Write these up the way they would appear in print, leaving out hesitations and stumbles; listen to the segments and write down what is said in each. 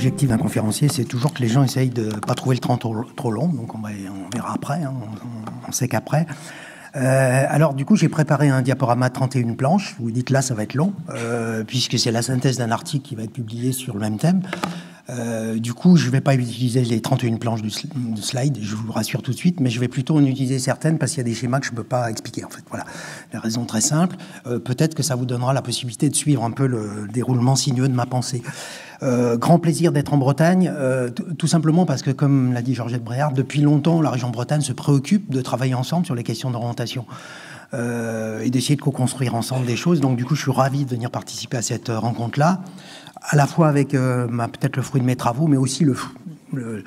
L'objectif d'un conférencier, c'est toujours que les gens essayent de ne pas trouver le temps trop long, donc on verra après, hein, on sait qu'après. Alors du coup, j'ai préparé un diaporama de 31 planches. Vous dites là, ça va être long, puisque c'est la synthèse d'un article qui va être publié sur le même thème. Du coup, je ne vais pas utiliser les 31 planches de slide, je vous rassure tout de suite, mais je vais plutôt en utiliser certaines parce qu'il y a des schémas que je ne peux pas expliquer, en fait. Voilà, la raison très simple. Peut-être que ça vous donnera la possibilité de suivre un peu le déroulement sinueux de ma pensée. Grand plaisir d'être en Bretagne, tout simplement parce que, comme l'a dit Georgette Bréard, depuis longtemps, la région Bretagne se préoccupe de travailler ensemble sur les questions d'orientation. Et d'essayer de co-construire ensemble des choses. Donc du coup, je suis ravi de venir participer à cette rencontre-là, à la fois avec peut-être le fruit de mes travaux, mais aussi le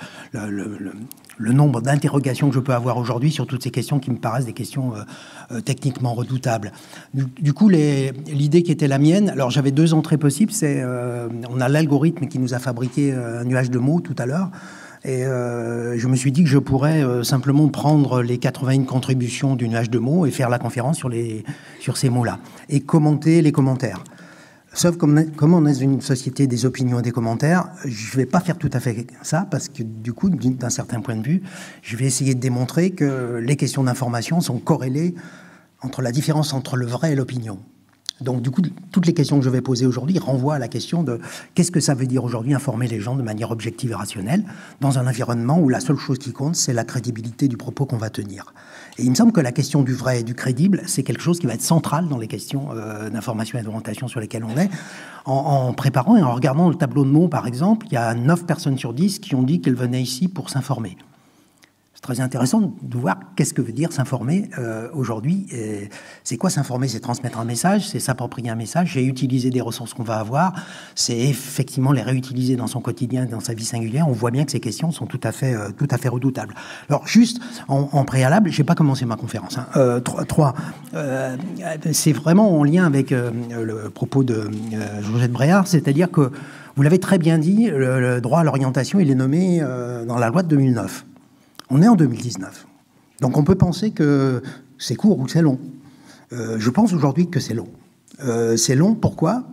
nombre d'interrogations que je peux avoir aujourd'hui sur toutes ces questions qui me paraissent des questions techniquement redoutables. Du coup, l'idée qui était la mienne, alors j'avais deux entrées possibles, c'est on a l'algorithme qui nous a fabriqué un nuage de mots tout à l'heure. Et je me suis dit que je pourrais simplement prendre les 81 contributions du nuage de mots et faire la conférence sur ces mots-là. Et commenter les commentaires. Sauf comme on est une société des opinions et des commentaires, je ne vais pas faire tout à fait ça, parce que du coup, d'un certain point de vue, je vais essayer de démontrer que les questions d'information sont corrélées entre la différence entre le vrai et l'opinion. Donc, du coup, toutes les questions que je vais poser aujourd'hui renvoient à la question de qu'est-ce que ça veut dire aujourd'hui informer les gens de manière objective et rationnelle dans un environnement où la seule chose qui compte, c'est la crédibilité du propos qu'on va tenir. Et il me semble que la question du vrai et du crédible, c'est quelque chose qui va être central dans les questions d'information et d'orientation sur lesquelles on est. En préparant et en regardant le tableau de mots, par exemple, il y a 9 personnes sur 10 qui ont dit qu'elles venaient ici pour s'informer. Très intéressant de voir qu'est-ce que veut dire s'informer aujourd'hui. C'est quoi s'informer? C'est transmettre un message, c'est s'approprier un message, c'est utiliser des ressources qu'on va avoir, c'est effectivement les réutiliser dans son quotidien, dans sa vie singulière. On voit bien que ces questions sont tout à fait redoutables. Alors juste en préalable, je n'ai pas commencé ma conférence. C'est vraiment en lien avec le propos de Georgette Bréard, c'est-à-dire que vous l'avez très bien dit, le droit à l'orientation, il est nommé dans la loi de 2009. On est en 2019. Donc on peut penser que c'est court ou c'est long. Je pense aujourd'hui que c'est long. C'est long, pourquoi ?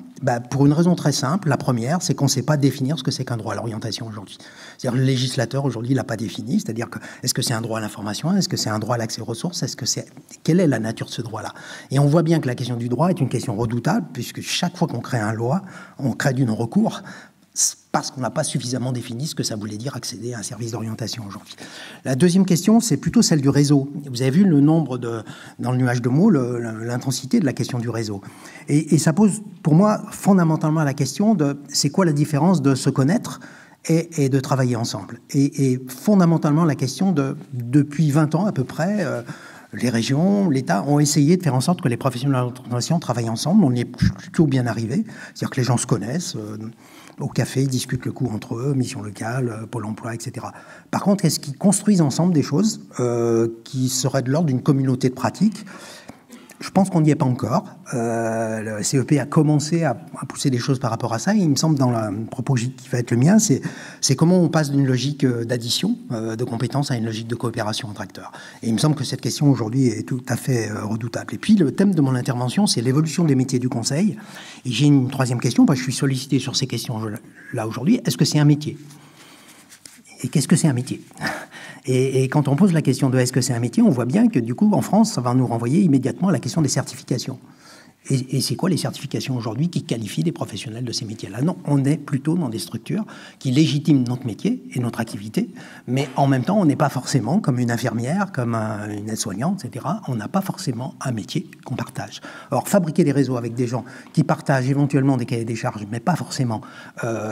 Pour une raison très simple. La première, c'est qu'on ne sait pas définir ce que c'est qu'un droit à l'orientation aujourd'hui. C'est-à-dire le législateur aujourd'hui ne l'a pas défini. C'est-à-dire que est-ce que c'est un droit à l'information ? Est-ce que c'est un droit à l'accès aux ressources ? Quelle est la nature de ce droit-là ? Et on voit bien que la question du droit est une question redoutable, puisque chaque fois qu'on crée une loi, on crée du non-recours, parce qu'on n'a pas suffisamment défini ce que ça voulait dire accéder à un service d'orientation aujourd'hui. La deuxième question, c'est plutôt celle du réseau. Vous avez vu le nombre dans le nuage de mots, l'intensité de la question du réseau. Et ça pose, pour moi, fondamentalement la question de c'est quoi la différence de se connaître et de travailler ensemble. Et fondamentalement la question depuis 20 ans à peu près, les régions, l'État ont essayé de faire en sorte que les professionnels de l'orientation travaillent ensemble. On y est plutôt bien arrivé. C'est-à-dire que les gens se connaissent. Au café, ils discutent le coup entre eux, mission locale, Pôle emploi, etc. Par contre, est-ce qu'ils construisent ensemble des choses qui seraient de l'ordre d'une communauté de pratique ? Je pense qu'on n'y est pas encore. Le CEP a commencé à pousser des choses par rapport à ça. Et il me semble, dans le propos qui va être le mien, c'est comment on passe d'une logique d'addition de compétences à une logique de coopération entre acteurs. Et il me semble que cette question aujourd'hui est tout à fait redoutable. Et puis, le thème de mon intervention, c'est l'évolution des métiers du conseil. Et j'ai une troisième question, parce que je suis sollicité sur ces questions-là aujourd'hui. Est-ce que c'est un métier ? Et qu'est-ce que c'est un métier ? Et quand on pose la question de est-ce que c'est un métier, on voit bien que du coup, en France, ça va nous renvoyer immédiatement à la question des certifications. Et c'est quoi les certifications aujourd'hui qui qualifient des professionnels de ces métiers-là? Non, on est plutôt dans des structures qui légitiment notre métier et notre activité, mais en même temps, on n'est pas forcément comme une infirmière, comme une aide-soignante, etc. On n'a pas forcément un métier qu'on partage. Or, fabriquer des réseaux avec des gens qui partagent éventuellement des cahiers des charges, mais pas forcément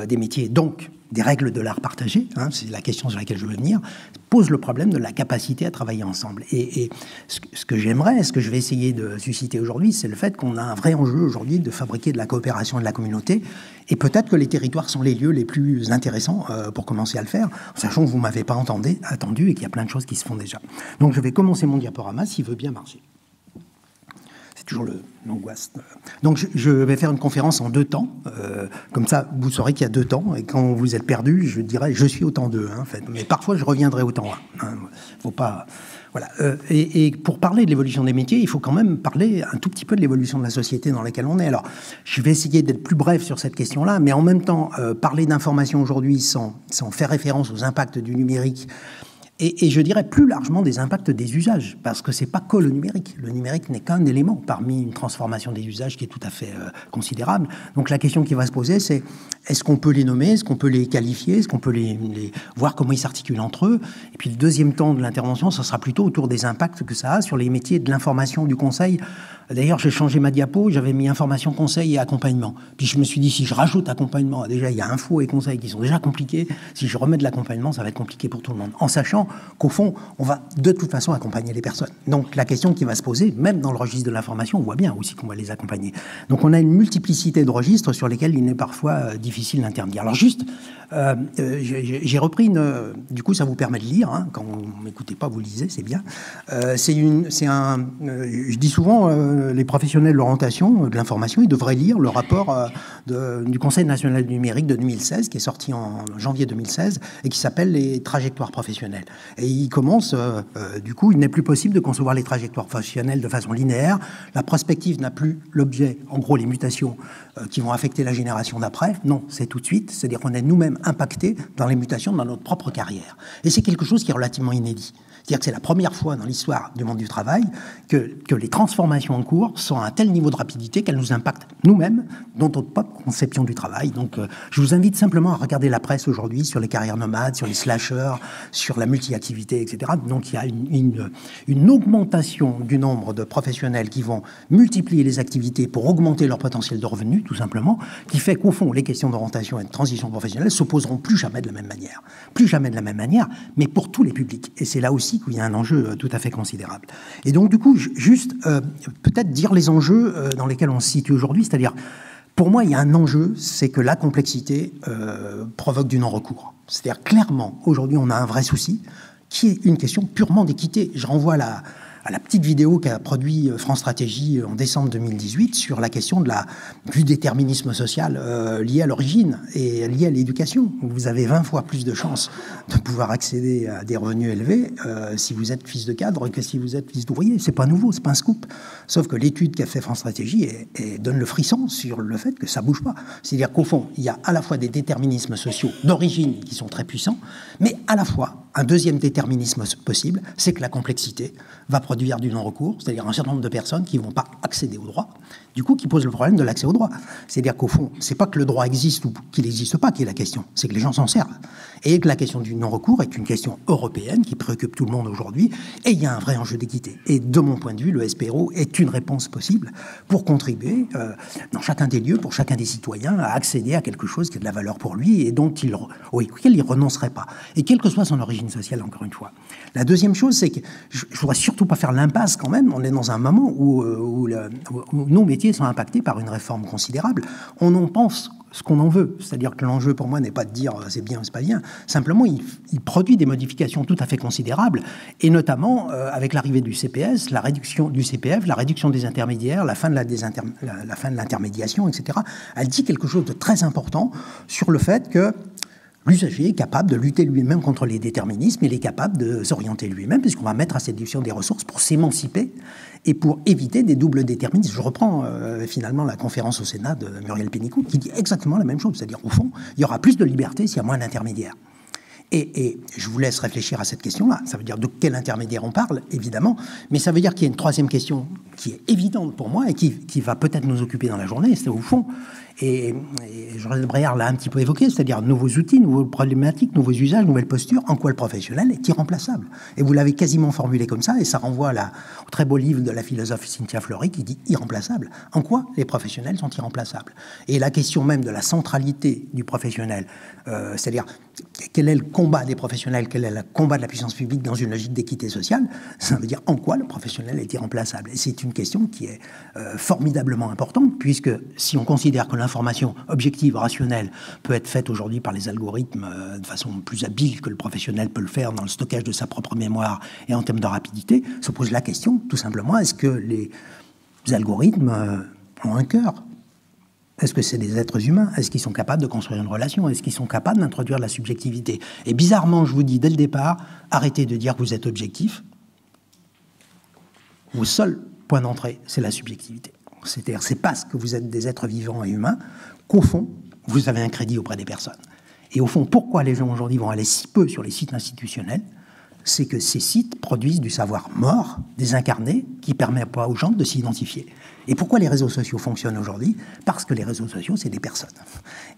des métiers, donc des règles de l'art partagées, c'est la question sur laquelle je veux venir, pose le problème de la capacité à travailler ensemble. Et ce que j'aimerais, ce que je vais essayer de susciter aujourd'hui, c'est le fait qu'on a un vrai enjeu aujourd'hui de fabriquer de la coopération et de la communauté. Et peut-être que les territoires sont les lieux les plus intéressants pour commencer à le faire, sachant que vous ne m'avez pas attendu et qu'il y a plein de choses qui se font déjà. Donc je vais commencer mon diaporama s'il veut bien marcher. C'est toujours l'angoisse. Donc je vais faire une conférence en 2 temps. Comme ça, vous saurez qu'il y a 2 temps. Et quand vous êtes perdu, je dirais je suis au temps 2. En fait. Mais parfois, je reviendrai au temps 1. Faut pas... Voilà. Et pour parler de l'évolution des métiers, il faut quand même parler un tout petit peu de l'évolution de la société dans laquelle on est. Alors, je vais essayer d'être plus bref sur cette question-là, mais en même temps, parler d'information aujourd'hui sans faire référence aux impacts du numérique, et je dirais plus largement des impacts des usages, parce que c'est pas que le numérique. Le numérique n'est qu'un élément parmi une transformation des usages qui est tout à fait considérable. Donc la question qui va se poser, c'est est-ce qu'on peut les nommer, est-ce qu'on peut les qualifier, est-ce qu'on peut les voir comment ils s'articulent entre eux. Et puis le deuxième temps de l'intervention, ça sera plutôt autour des impacts que ça a sur les métiers de l'information, du conseil. D'ailleurs, j'ai changé ma diapo, j'avais mis information, conseil et accompagnement. Puis je me suis dit, si je rajoute accompagnement, déjà il y a info et conseil qui sont déjà compliqués, si je remets de l'accompagnement, ça va être compliqué pour tout le monde. En sachant qu'au fond, on va de toute façon accompagner les personnes. Donc la question qui va se poser, même dans le registre de l'information, on voit bien aussi qu'on va les accompagner. Donc on a une multiplicité de registres sur lesquels il est parfois difficile d'intervenir. Alors juste, j'ai repris du coup ça vous permet de lire, hein, quand vous ne m'écoutez pas, vous lisez, c'est bien. Je dis souvent, les professionnels de l'orientation, de l'information, ils devraient lire le rapport du Conseil national du numérique de 2016, qui est sorti en janvier 2016, et qui s'appelle les trajectoires professionnelles. Et il commence, du coup, il n'est plus possible de concevoir les trajectoires professionnelles de façon linéaire. La prospective n'a plus l'objet, en gros, les mutations qui vont affecter la génération d'après. Non, c'est tout de suite. C'est-à-dire qu'on est nous-mêmes impactés dans les mutations dans notre propre carrière. Et c'est quelque chose qui est relativement inédit. C'est-à-dire que c'est la première fois dans l'histoire du monde du travail que les transformations en cours sont à un tel niveau de rapidité qu'elles nous impactent nous-mêmes dans notre propre conception du travail. Donc je vous invite simplement à regarder la presse aujourd'hui sur les carrières nomades, sur les slashers, sur la multi-activité, etc. Donc il y a une augmentation du nombre de professionnels qui vont multiplier les activités pour augmenter leur potentiel de revenus, tout simplement, qui fait qu'au fond, les questions d'orientation et de transition professionnelle ne s'opposeront plus jamais de la même manière. Plus jamais de la même manière, mais pour tous les publics. Et c'est là aussi qu'il y a un enjeu tout à fait considérable. Et donc, du coup, juste peut-être dire les enjeux dans lesquels on se situe aujourd'hui, c'est-à-dire, pour moi, il y a un enjeu, c'est que la complexité provoque du non-recours. C'est-à-dire, clairement, aujourd'hui, on a un vrai souci, qui est une question purement d'équité. Je renvoie à la petite vidéo qu'a produit France Stratégie en décembre 2018 sur la question du déterminisme social lié à l'origine et lié à l'éducation. Vous avez 20 fois plus de chances de pouvoir accéder à des revenus élevés si vous êtes fils de cadre que si vous êtes fils d'ouvrier. C'est pas nouveau, c'est pas un scoop. Sauf que l'étude qu'a fait France Stratégie donne le frisson sur le fait que ça bouge pas. C'est-à-dire qu'au fond, il y a à la fois des déterminismes sociaux d'origine qui sont très puissants, mais à la fois un deuxième déterminisme possible, c'est que la complexité va produire du non-recours, c'est-à-dire un certain nombre de personnes qui ne vont pas accéder au droit, du coup qui pose le problème de l'accès au droit. C'est-à-dire qu'au fond, c'est pas que le droit existe ou qu'il n'existe pas qui est la question, c'est que les gens s'en servent. Et que la question du non-recours est une question européenne qui préoccupe tout le monde aujourd'hui, et il y a un vrai enjeu d'équité. Et de mon point de vue, le SPRO est une réponse possible pour contribuer, dans chacun des lieux, pour chacun des citoyens, à accéder à quelque chose qui a de la valeur pour lui et auquel il ne renoncerait pas. Et quelle que soit son origine sociale, encore une fois. La deuxième chose, c'est que je ne voudrais surtout pas faire l'impasse quand même. On est dans un moment où nos métiers sont impactés par une réforme considérable. On en pense ce qu'on en veut. C'est-à-dire que l'enjeu pour moi n'est pas de dire c'est bien ou c'est pas bien. Simplement, il produit des modifications tout à fait considérables, et notamment avec l'arrivée du CPS, la réduction du CPF, la réduction des intermédiaires, la fin de l'intermédiation, etc. Elle dit quelque chose de très important sur le fait que l'usager est capable de lutter lui-même contre les déterminismes, il est capable de s'orienter lui-même, puisqu'on va mettre à sa disposition des ressources pour s'émanciper et pour éviter des doubles déterminismes. Je reprends finalement la conférence au Sénat de Muriel Pénicaud, qui dit exactement la même chose, c'est-à-dire au fond, il y aura plus de liberté s'il y a moins d'intermédiaires. Et je vous laisse réfléchir à cette question-là. Ça veut dire de quel intermédiaire on parle, évidemment, mais ça veut dire qu'il y a une troisième question qui est évidente pour moi et qui va peut-être nous occuper dans la journée, c'est au fond, et Jean-Jacques Bréard l'a un petit peu évoqué, c'est-à-dire nouveaux outils, nouvelles problématiques, nouveaux usages, nouvelles postures, en quoi le professionnel est irremplaçable. Et vous l'avez quasiment formulé comme ça, et ça renvoie au très beau livre de la philosophe Cynthia Fleury qui dit irremplaçable. En quoi les professionnels sont irremplaçables? Et la question même de la centralité du professionnel, c'est-à-dire quel est le combat des professionnels, quel est le combat de la puissance publique dans une logique d'équité sociale, ça veut dire en quoi le professionnel est irremplaçable. Et c'est une question qui est formidablement importante, puisque si on considère que l'information objective, rationnelle, peut être faite aujourd'hui par les algorithmes de façon plus habile que le professionnel peut le faire dans le stockage de sa propre mémoire et en termes de rapidité, se pose la question, tout simplement, est-ce que Les algorithmes ont un cœur. Est-ce que c'est des êtres humains? Est-ce qu'ils sont capables de construire une relation? Est-ce qu'ils sont capables d'introduire de la subjectivité? Et bizarrement, je vous dis dès le départ, arrêtez de dire que vous êtes objectif. Vos seuls points d'entrée, c'est la subjectivité. C'est-à-dire, c'est parce que vous êtes des êtres vivants et humains qu'au fond, vous avez un crédit auprès des personnes. Et au fond, pourquoi les gens aujourd'hui vont aller si peu sur les sites institutionnels? C'est que ces sites produisent du savoir mort, désincarné, qui ne permet pas aux gens de s'identifier. Et pourquoi les réseaux sociaux fonctionnent aujourd'hui? Parce que les réseaux sociaux, c'est des personnes.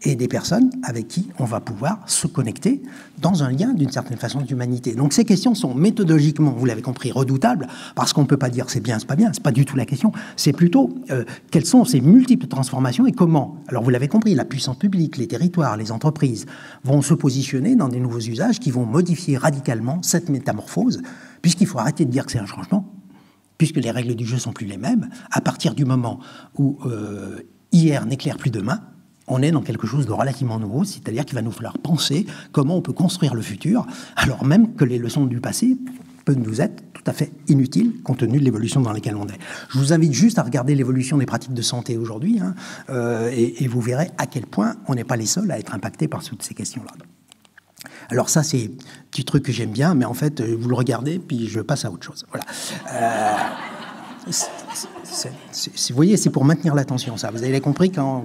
Et des personnes avec qui on va pouvoir se connecter dans un lien, d'une certaine façon, d'humanité. Donc ces questions sont méthodologiquement, vous l'avez compris, redoutables, parce qu'on ne peut pas dire c'est bien, c'est pas du tout la question. C'est plutôt quelles sont ces multiples transformations et comment. Alors vous l'avez compris, la puissance publique, les territoires, les entreprises vont se positionner dans des nouveaux usages qui vont modifier radicalement cette métamorphose, puisqu'il faut arrêter de dire que c'est un changement, puisque les règles du jeu ne sont plus les mêmes. À partir du moment où hier n'éclaire plus demain, on est dans quelque chose de relativement nouveau, c'est-à-dire qu'il va nous falloir penser comment on peut construire le futur, alors même que les leçons du passé peuvent nous être tout à fait inutiles, compte tenu de l'évolution dans laquelle on est. Je vous invite juste à regarder l'évolution des pratiques de santé aujourd'hui, et vous verrez à quel point on n'est pas les seuls à être impactés par toutes ces questions-là. Alors ça, c'est un petit truc que j'aime bien, mais en fait, vous le regardez, puis je passe à autre chose. Voilà. Vous voyez, c'est pour maintenir l'attention, ça. Vous avez compris, quand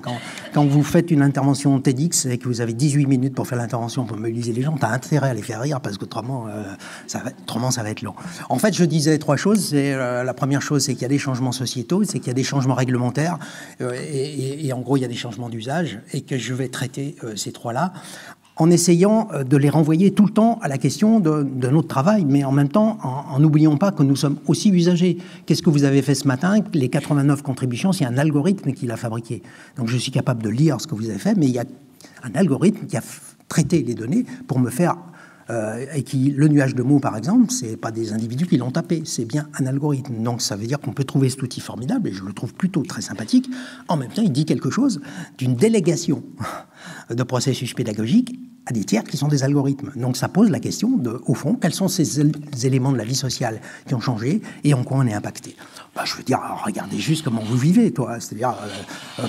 vous faites une intervention TEDx et que vous avez 18 minutes pour faire l'intervention, pour mobiliser les gens, tu as intérêt à les faire rire, parce qu'autrement, ça va être long. En fait, je disais trois choses. La première chose, c'est qu'il y a des changements sociétaux, c'est qu'il y a des changements réglementaires, et en gros, il y a des changements d'usage, et que je vais traiter ces trois-là, en essayant de les renvoyer tout le temps à la question de notre travail, mais en même temps, en n'oubliant pas que nous sommes aussi usagers. Qu'est-ce que vous avez fait ce matin? Les 89 contributions, c'est un algorithme qui l'a fabriqué. Donc je suis capable de lire ce que vous avez fait, mais il y a un algorithme qui a traité les données pour me faire... et qui, le nuage de mots, par exemple, c'est pas des individus qui l'ont tapé, c'est bien un algorithme. Donc ça veut dire qu'on peut trouver cet outil formidable, et je le trouve plutôt très sympathique. En même temps, il dit quelque chose d'une délégation de processus pédagogiques à des tiers qui sont des algorithmes. Donc ça pose la question de, au fond, quels sont ces éléments de la vie sociale qui ont changé et en quoi on est impacté. Je veux dire, regardez juste comment vous vivez, toi. C'est-à-dire,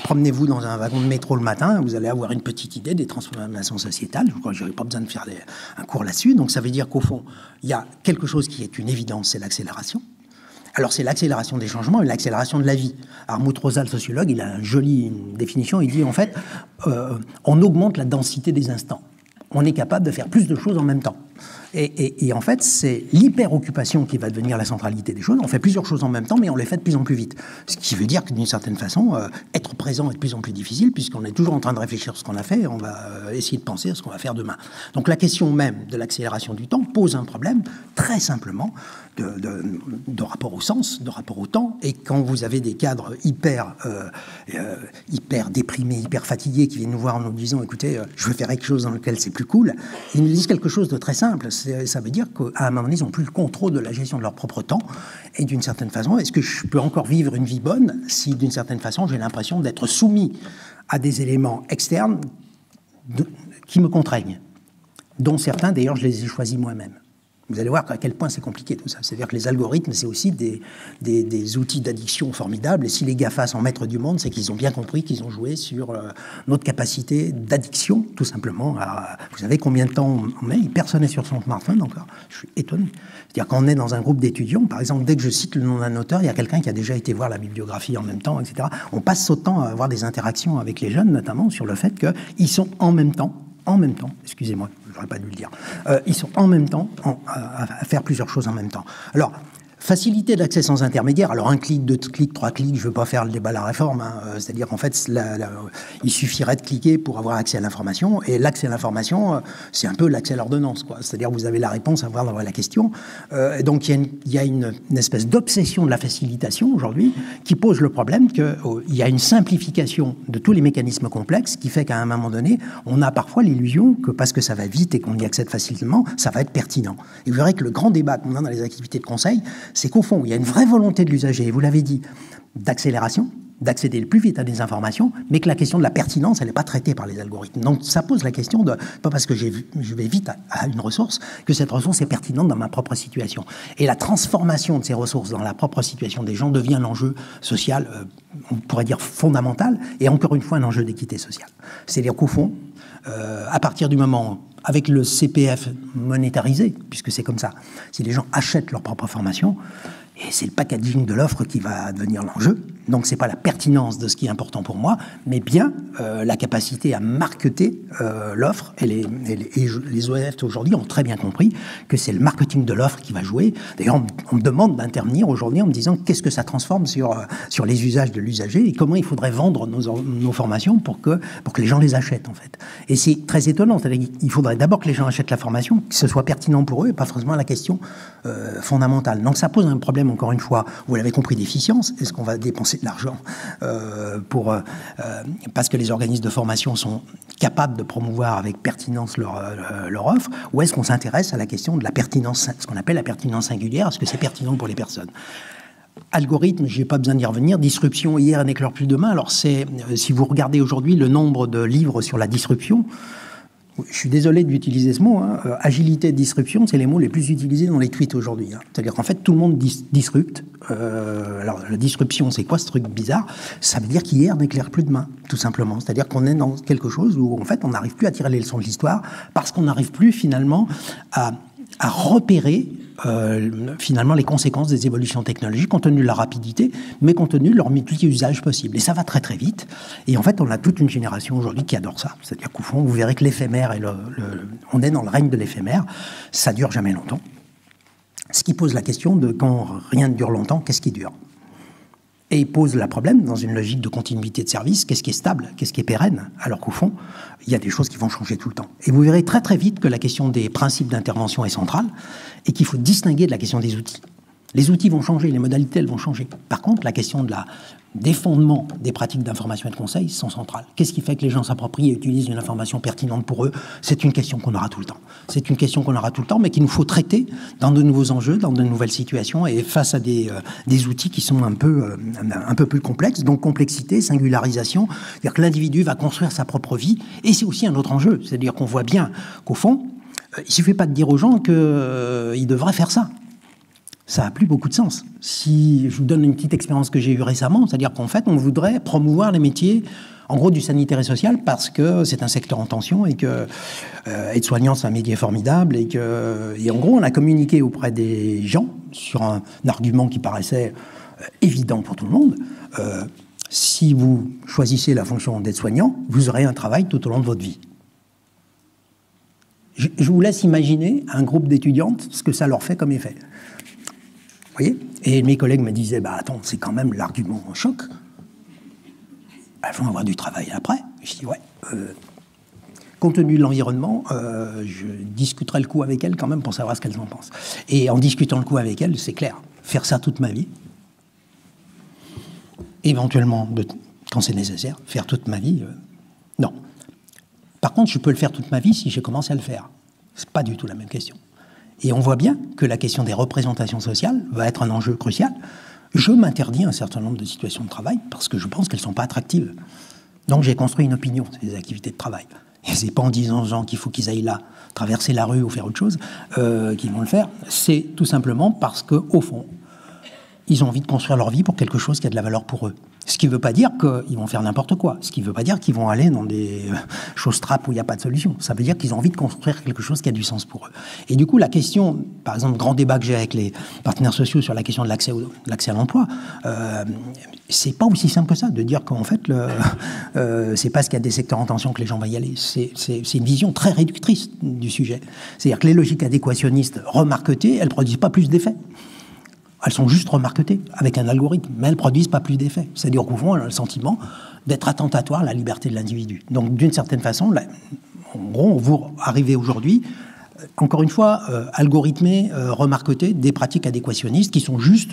promenez-vous dans un wagon de métro le matin, vous allez avoir une petite idée des transformations sociétales. Je crois que je n'aurai pas besoin de faire un cours là-dessus. Donc ça veut dire qu'au fond, il y a quelque chose qui est une évidence, c'est l'accélération. Alors c'est l'accélération des changements et l'accélération de la vie. Armut Rosa, le sociologue, il a une jolie définition. Il dit, en fait, on augmente la densité des instants. On est capable de faire plus de choses en même temps. Et en fait, c'est l'hyper-occupation qui va devenir la centralité des choses. On fait plusieurs choses en même temps, mais on les fait de plus en plus vite. Ce qui veut dire que, d'une certaine façon, être présent est de plus en plus difficile, puisqu'on est toujours en train de réfléchir sur ce qu'on a fait, et on va essayer de penser à ce qu'on va faire demain. Donc la question même de l'accélération du temps pose un problème, très simplement, de rapport au sens, de rapport au temps. Et quand vous avez des cadres hyper déprimés, hyper fatigués, qui viennent nous voir en nous disant, écoutez, je veux faire quelque chose dans lequel c'est plus cool, ils nous disent quelque chose de très simple. Ça veut dire qu'à un moment donné, ils n'ont plus le contrôle de la gestion de leur propre temps. Et d'une certaine façon, est-ce que je peux encore vivre une vie bonne si, d'une certaine façon, j'ai l'impression d'être soumis à des éléments externes qui me contraignent, dont certains, d'ailleurs, je les ai choisis moi-même. Vous allez voir à quel point c'est compliqué tout ça. C'est-à-dire que les algorithmes, c'est aussi des outils d'addiction formidables. Et si les GAFA sont maîtres du monde, c'est qu'ils ont bien compris qu'ils ont joué sur notre capacité d'addiction, tout simplement. Vous savez combien de temps on met? Personne n'est sur son smartphone encore. Je suis étonné. C'est-à-dire qu'on est dans un groupe d'étudiants, par exemple, dès que je cite le nom d'un auteur, il y a quelqu'un qui a déjà été voir la bibliographie en même temps, etc. On passe son temps à avoir des interactions avec les jeunes, notamment sur le fait qu'ils sont en même temps, excusez-moi, j'aurais pas dû le dire, ils sont en même temps à faire plusieurs choses en même temps. Alors, facilité d'accès sans intermédiaire. Alors, un clic, deux clics, trois clics, je ne veux pas faire le débat de la réforme. C'est-à-dire qu'en fait, il suffirait de cliquer pour avoir accès à l'information. Et l'accès à l'information, c'est un peu l'accès à l'ordonnance, quoi. C'est-à-dire que vous avez la réponse à voir la question. Donc, il y a une espèce d'obsession de la facilitation aujourd'hui qui pose le problème qu'il y a une simplification de tous les mécanismes complexes qui fait qu'à un moment donné, on a parfois l'illusion que parce que ça va vite et qu'on y accède facilement, ça va être pertinent. Et vous verrez que le grand débat qu'on a dans les activités de conseil, c'est qu'au fond, il y a une vraie volonté de l'usager, et vous l'avez dit, d'accélération, d'accéder le plus vite à des informations, mais que la question de la pertinence, elle n'est pas traitée par les algorithmes. Donc ça pose la question de, pas parce que je vais vite à une ressource, que cette ressource est pertinente dans ma propre situation. Et la transformation de ces ressources dans la propre situation des gens devient l'enjeu social, on pourrait dire fondamental, et encore une fois un enjeu d'équité sociale. C'est-à-dire qu'au fond, à partir du moment, avec le CPF monétarisé, puisque c'est comme ça, si les gens achètent leur propre formation, et c'est le packaging de l'offre qui va devenir l'enjeu. Donc, ce n'est pas la pertinence de ce qui est important pour moi, mais bien la capacité à marketer l'offre. Et les ONF aujourd'hui ont très bien compris que c'est le marketing de l'offre qui va jouer. D'ailleurs, on me demande d'intervenir aujourd'hui en me disant qu'est-ce que ça transforme sur les usages de l'usager et comment il faudrait vendre nos formations pour que les gens les achètent, en fait. Et c'est très étonnant. C'est-à-dire qu'il faudrait d'abord que les gens achètent la formation, que ce soit pertinent pour eux et pas forcément la question fondamentale. Donc, ça pose un problème, encore une fois, vous l'avez compris, d'efficience. Est-ce qu'on va dépenser de l'argent parce que les organismes de formation sont capables de promouvoir avec pertinence leur offre, ou est-ce qu'on s'intéresse à la question de la pertinence, ce qu'on appelle la pertinence singulière, est-ce que c'est pertinent pour les personnes? Algorithme, je n'ai pas besoin d'y revenir. Disruption, hier n'éclaire plus demain. Alors, si vous regardez aujourd'hui le nombre de livres sur la disruption, je suis désolé d'utiliser ce mot, hein. Agilité et disruption, c'est les mots les plus utilisés dans les tweets aujourd'hui. Hein. C'est-à-dire qu'en fait, tout le monde disrupte. Alors, la disruption, c'est quoi ce truc bizarre? Ça veut dire qu'hier n'éclaire plus demain, tout simplement. C'est-à-dire qu'on est dans quelque chose où, en fait, on n'arrive plus à tirer les leçons de l'histoire parce qu'on n'arrive plus, finalement, à repérer finalement les conséquences des évolutions technologiques compte tenu de la rapidité, mais compte tenu de leur multi-usage possible. Et ça va très très vite. Et en fait, on a toute une génération aujourd'hui qui adore ça. C'est-à-dire qu'au fond, vous verrez que l'éphémère, on est dans le règne de l'éphémère. Ça dure jamais longtemps. Ce qui pose la question de quand rien ne dure longtemps, qu'est-ce qui dure? Et il pose le problème dans une logique de continuité de service, qu'est-ce qui est stable, qu'est-ce qui est pérenne, alors qu'au fond, il y a des choses qui vont changer tout le temps. Et vous verrez très très vite que la question des principes d'intervention est centrale et qu'il faut distinguer de la question des outils. Les outils vont changer, les modalités, elles vont changer. Par contre, la question des fondements des pratiques d'information et de conseil sont centrales. Qu'est-ce qui fait que les gens s'approprient et utilisent une information pertinente pour eux? C'est une question qu'on aura tout le temps. C'est une question qu'on aura tout le temps, mais qu'il nous faut traiter dans de nouveaux enjeux, dans de nouvelles situations et face à des outils qui sont un peu plus complexes. Donc, complexité, singularisation. C'est-à-dire que l'individu va construire sa propre vie. Et c'est aussi un autre enjeu. C'est-à-dire qu'on voit bien qu'au fond, il ne suffit pas de dire aux gens qu'ils devraient faire ça. Ça n'a plus beaucoup de sens. Si je vous donne une petite expérience que j'ai eue récemment, c'est-à-dire qu'en fait, on voudrait promouvoir les métiers, en gros, du sanitaire et social, parce que c'est un secteur en tension et que être soignant, c'est un métier formidable et en gros, on a communiqué auprès des gens sur un argument qui paraissait évident pour tout le monde. Si vous choisissez la fonction d'être soignant, vous aurez un travail tout au long de votre vie. Je vous laisse imaginer un groupe d'étudiantes, ce que ça leur fait comme effet. Vous voyez? Et mes collègues me disaient, attends, c'est quand même l'argument en choc. Elles vont avoir du travail après. Je dis, ouais. Compte tenu de l'environnement, je discuterai le coup avec elles quand même pour savoir ce qu'elles en pensent. Et en discutant le coup avec elles, c'est clair, faire ça toute ma vie, éventuellement, quand c'est nécessaire, faire toute ma vie, non. Par contre, je peux le faire toute ma vie si j'ai commencé à le faire. C'est pas du tout la même question. Et on voit bien que la question des représentations sociales va être un enjeu crucial. Je m'interdis un certain nombre de situations de travail parce que je pense qu'elles ne sont pas attractives. Donc j'ai construit une opinion sur les activités de travail. Et ce n'est pas en disant aux gens qu'il faut qu'ils aillent là, traverser la rue ou faire autre chose, qu'ils vont le faire. C'est tout simplement parce qu'au fond, ils ont envie de construire leur vie pour quelque chose qui a de la valeur pour eux. Ce qui ne veut pas dire qu'ils vont faire n'importe quoi. Ce qui ne veut pas dire qu'ils vont aller dans des choses trappes où il n'y a pas de solution. Ça veut dire qu'ils ont envie de construire quelque chose qui a du sens pour eux. Et du coup, la question, par exemple, grand débat que j'ai avec les partenaires sociaux sur la question de l'accès à l'emploi, c'est pas aussi simple que ça, de dire qu'en fait, c'est parce qu'il y a des secteurs en tension que les gens vont y aller. C'est une vision très réductrice du sujet. C'est-à-dire que les logiques adéquationnistes remarquetées, elles ne produisent pas plus d'effets. Elles sont juste remarquetées avec un algorithme, mais elles ne produisent pas plus d'effets. C'est-à-dire qu'au fond, elles ont le sentiment d'être attentatoire à la liberté de l'individu. Donc, d'une certaine façon, là, en gros, vous arrivez aujourd'hui, encore une fois, algorithmé, remarqueté, des pratiques adéquationnistes qui sont juste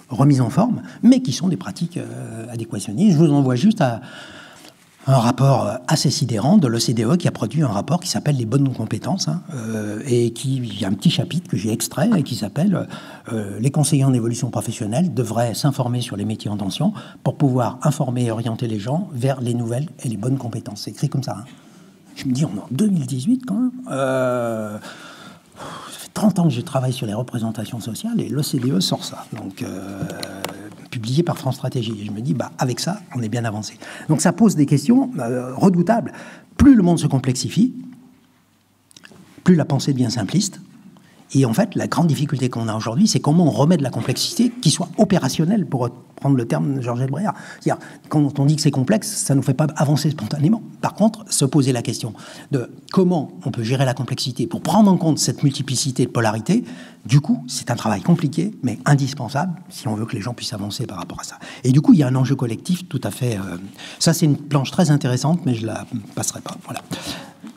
remises en forme, mais qui sont des pratiques adéquationnistes. Je vous envoie juste à un rapport assez sidérant de l'OCDE qui a produit un rapport qui s'appelle les bonnes compétences et il y a un petit chapitre que j'ai extrait et qui s'appelle les conseillers en évolution professionnelle devraient s'informer sur les métiers en tension pour pouvoir informer et orienter les gens vers les nouvelles et les bonnes compétences. C'est écrit comme ça. Je me dis, on est en 2018 quand même. Ça fait 30 ans que je travaille sur les représentations sociales et l'OCDE sort ça. Donc, publié par France Stratégie. Et je me dis, avec ça, on est bien avancé. Donc ça pose des questions redoutables. Plus le monde se complexifie, plus la pensée devient simpliste. Et en fait, la grande difficulté qu'on a aujourd'hui, c'est comment on remet de la complexité qui soit opérationnelle, pour prendre le terme de Georgette Bréard. C'est-à-dire, quand on dit que c'est complexe, ça ne nous fait pas avancer spontanément. Par contre, se poser la question de comment on peut gérer la complexité pour prendre en compte cette multiplicité de polarités, du coup, c'est un travail compliqué, mais indispensable, si on veut que les gens puissent avancer par rapport à ça. Et du coup, il y a un enjeu collectif tout à fait... Ça, c'est une planche très intéressante, mais je ne la passerai pas. Voilà.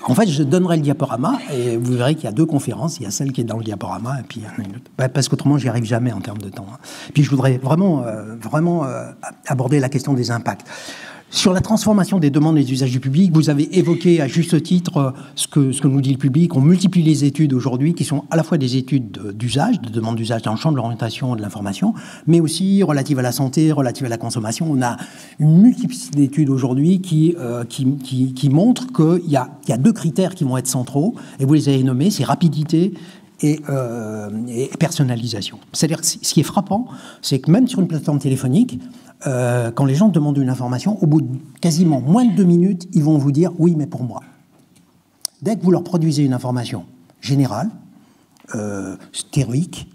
En fait, je donnerai le diaporama et vous verrez qu'il y a 2 conférences. Il y a celle qui est dans le diaporama et puis une autre. Parce qu'autrement, j'y arrive jamais en termes de temps. Puis je voudrais vraiment aborder la question des impacts. Sur la transformation des demandes et des usages du public, vous avez évoqué à juste titre ce que nous dit le public. On multiplie les études aujourd'hui qui sont à la fois des études d'usage, de demande d'usage dans le champ de l'orientation et de l'information, mais aussi relatives à la santé, relatives à la consommation. On a une multiplicité d'études aujourd'hui qui montrent qu'il y a 2 critères qui vont être centraux, et vous les avez nommés, c'est rapidité et personnalisation. C'est-à-dire que ce qui est frappant, c'est que même sur une plateforme téléphonique, quand les gens demandent une information, au bout de quasiment moins de 2 minutes, ils vont vous dire « oui, mais pour moi ». Dès que vous leur produisez une information générale, stéréique,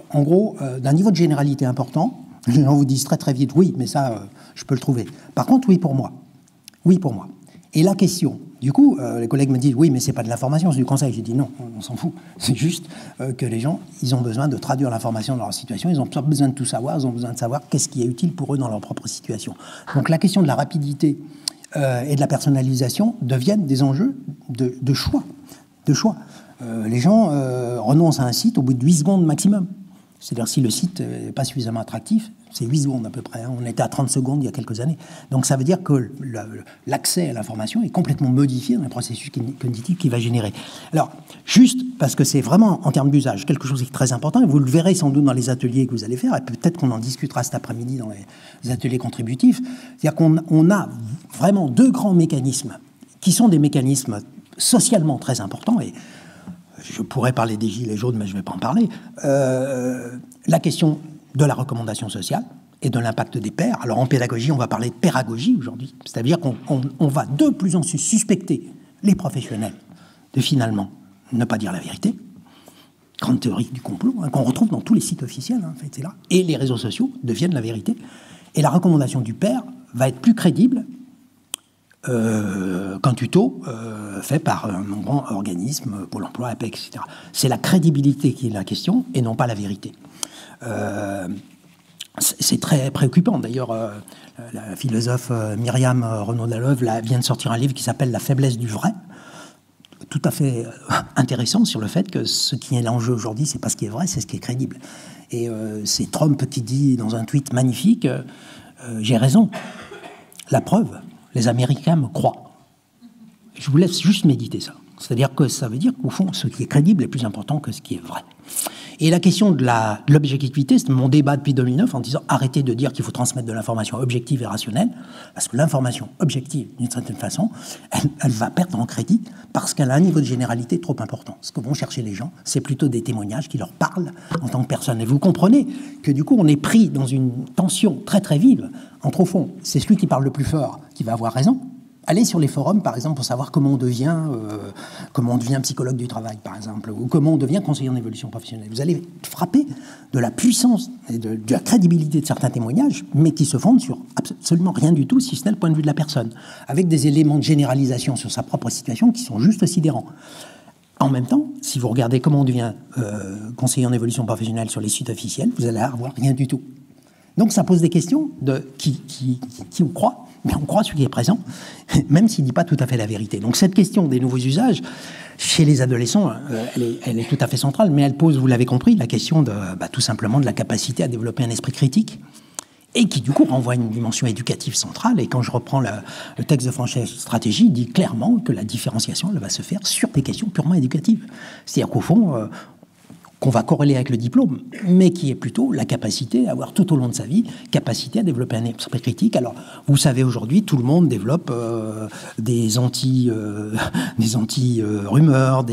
en gros, d'un niveau de généralité important, les gens vous disent très très vite « oui, mais ça, je peux le trouver ». Par contre, oui pour moi. Oui pour moi. Et la question, du coup, les collègues me disent « oui, mais c'est pas de l'information, c'est du conseil ». J'ai dit « non, on s'en fout. C'est juste que les gens, ils ont besoin de traduire l'information dans leur situation, ils ont besoin de tout savoir, ils ont besoin de savoir qu'est-ce qui est utile pour eux dans leur propre situation ». Donc la question de la rapidité et de la personnalisation deviennent des enjeux de choix. Les gens renoncent à un site au bout de 8 secondes maximum. C'est-à-dire si le site n'est pas suffisamment attractif, c'est 8 secondes à peu près. On était à 30 secondes il y a quelques années. Donc ça veut dire que l'accès à l'information est complètement modifié dans le processus cognitif qu'il va générer. Alors, juste parce que c'est vraiment, en termes d'usage, quelque chose qui est très important, et vous le verrez sans doute dans les ateliers que vous allez faire, et peut-être qu'on en discutera cet après-midi dans les ateliers contributifs, c'est-à-dire qu'on a vraiment 2 grands mécanismes qui sont des mécanismes socialement très importants, et je pourrais parler des gilets jaunes, mais je ne vais pas en parler. La question de la recommandation sociale et de l'impact des pairs. Alors en pédagogie, on va parler de pédagogie aujourd'hui. C'est-à-dire qu'on va de plus en plus suspecter les professionnels de finalement ne pas dire la vérité. Grande théorie du complot, qu'on retrouve dans tous les sites officiels, en fait, c'est là. Et les réseaux sociaux deviennent la vérité. Et la recommandation du pair va être plus crédible qu'un tuto fait par un grand organisme, Pôle emploi, APEC, etc. C'est la crédibilité qui est la question et non pas la vérité. C'est très préoccupant. D'ailleurs, la philosophe Myriam Renaud-Dalleuve vient de sortir un livre qui s'appelle « La faiblesse du vrai », tout à fait intéressant sur le fait que ce qui est l'enjeu aujourd'hui, c'est pas ce qui est vrai, c'est ce qui est crédible. Et c'est Trump qui dit dans un tweet magnifique « J'ai raison. La preuve, les Américains me croient. » Je vous laisse juste méditer ça. C'est-à-dire que ça veut dire qu'au fond, ce qui est crédible est plus important que ce qui est vrai. Et la question de l'objectivité, c'est mon débat depuis 2009 en disant arrêtez de dire qu'il faut transmettre de l'information objective et rationnelle, parce que l'information objective, d'une certaine façon, elle va perdre en crédit parce qu'elle a un niveau de généralité trop important. Ce que vont chercher les gens, c'est plutôt des témoignages qui leur parlent en tant que personne. Et vous comprenez que du coup, on est pris dans une tension très très vive entre, au fond, c'est celui qui parle le plus fort qui va avoir raison. Allez sur les forums, par exemple, pour savoir comment on devient psychologue du travail, par exemple, ou comment on devient conseiller en évolution professionnelle. Vous allez frapper de la puissance et de la crédibilité de certains témoignages, mais qui se fondent sur absolument rien du tout, si ce n'est le point de vue de la personne, avec des éléments de généralisation sur sa propre situation qui sont juste sidérants. En même temps, si vous regardez comment on devient conseiller en évolution professionnelle sur les sites officiels, vous allez avoir rien du tout. Donc ça pose des questions de qui on croit, mais on croit celui qui est présent, même s'il ne dit pas tout à fait la vérité. Donc cette question des nouveaux usages, chez les adolescents, elle est tout à fait centrale, mais elle pose, vous l'avez compris, la question tout simplement de la capacité à développer un esprit critique et qui du coup renvoie à une dimension éducative centrale. Et quand je reprends le texte de Franchet Stratégie, il dit clairement que la différenciation, elle va se faire sur des questions purement éducatives. C'est-à-dire qu'au fond, qu'on va corréler avec le diplôme, mais qui est plutôt la capacité à avoir tout au long de sa vie, capacité à développer un esprit critique. Alors, vous savez, aujourd'hui, tout le monde développe des anti-rumeurs,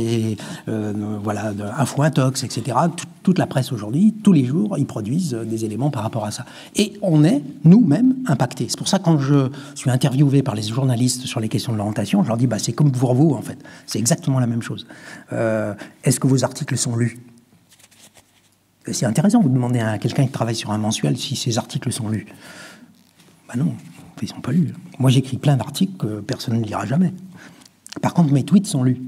voilà, info-intox, etc. Toute la presse aujourd'hui, tous les jours, ils produisent des éléments par rapport à ça. Et on est, nous-mêmes, impactés. C'est pour ça que quand je suis interviewé par les journalistes sur les questions de l'orientation, je leur dis, bah, c'est comme pour vous, en fait. C'est exactement la même chose. Est-ce que vos articles sont lus ? C'est intéressant, vous demandez à quelqu'un qui travaille sur un mensuel si ses articles sont lus. Ben non, ils ne sont pas lus. Moi, j'écris plein d'articles que personne ne lira jamais. Par contre, mes tweets sont lus.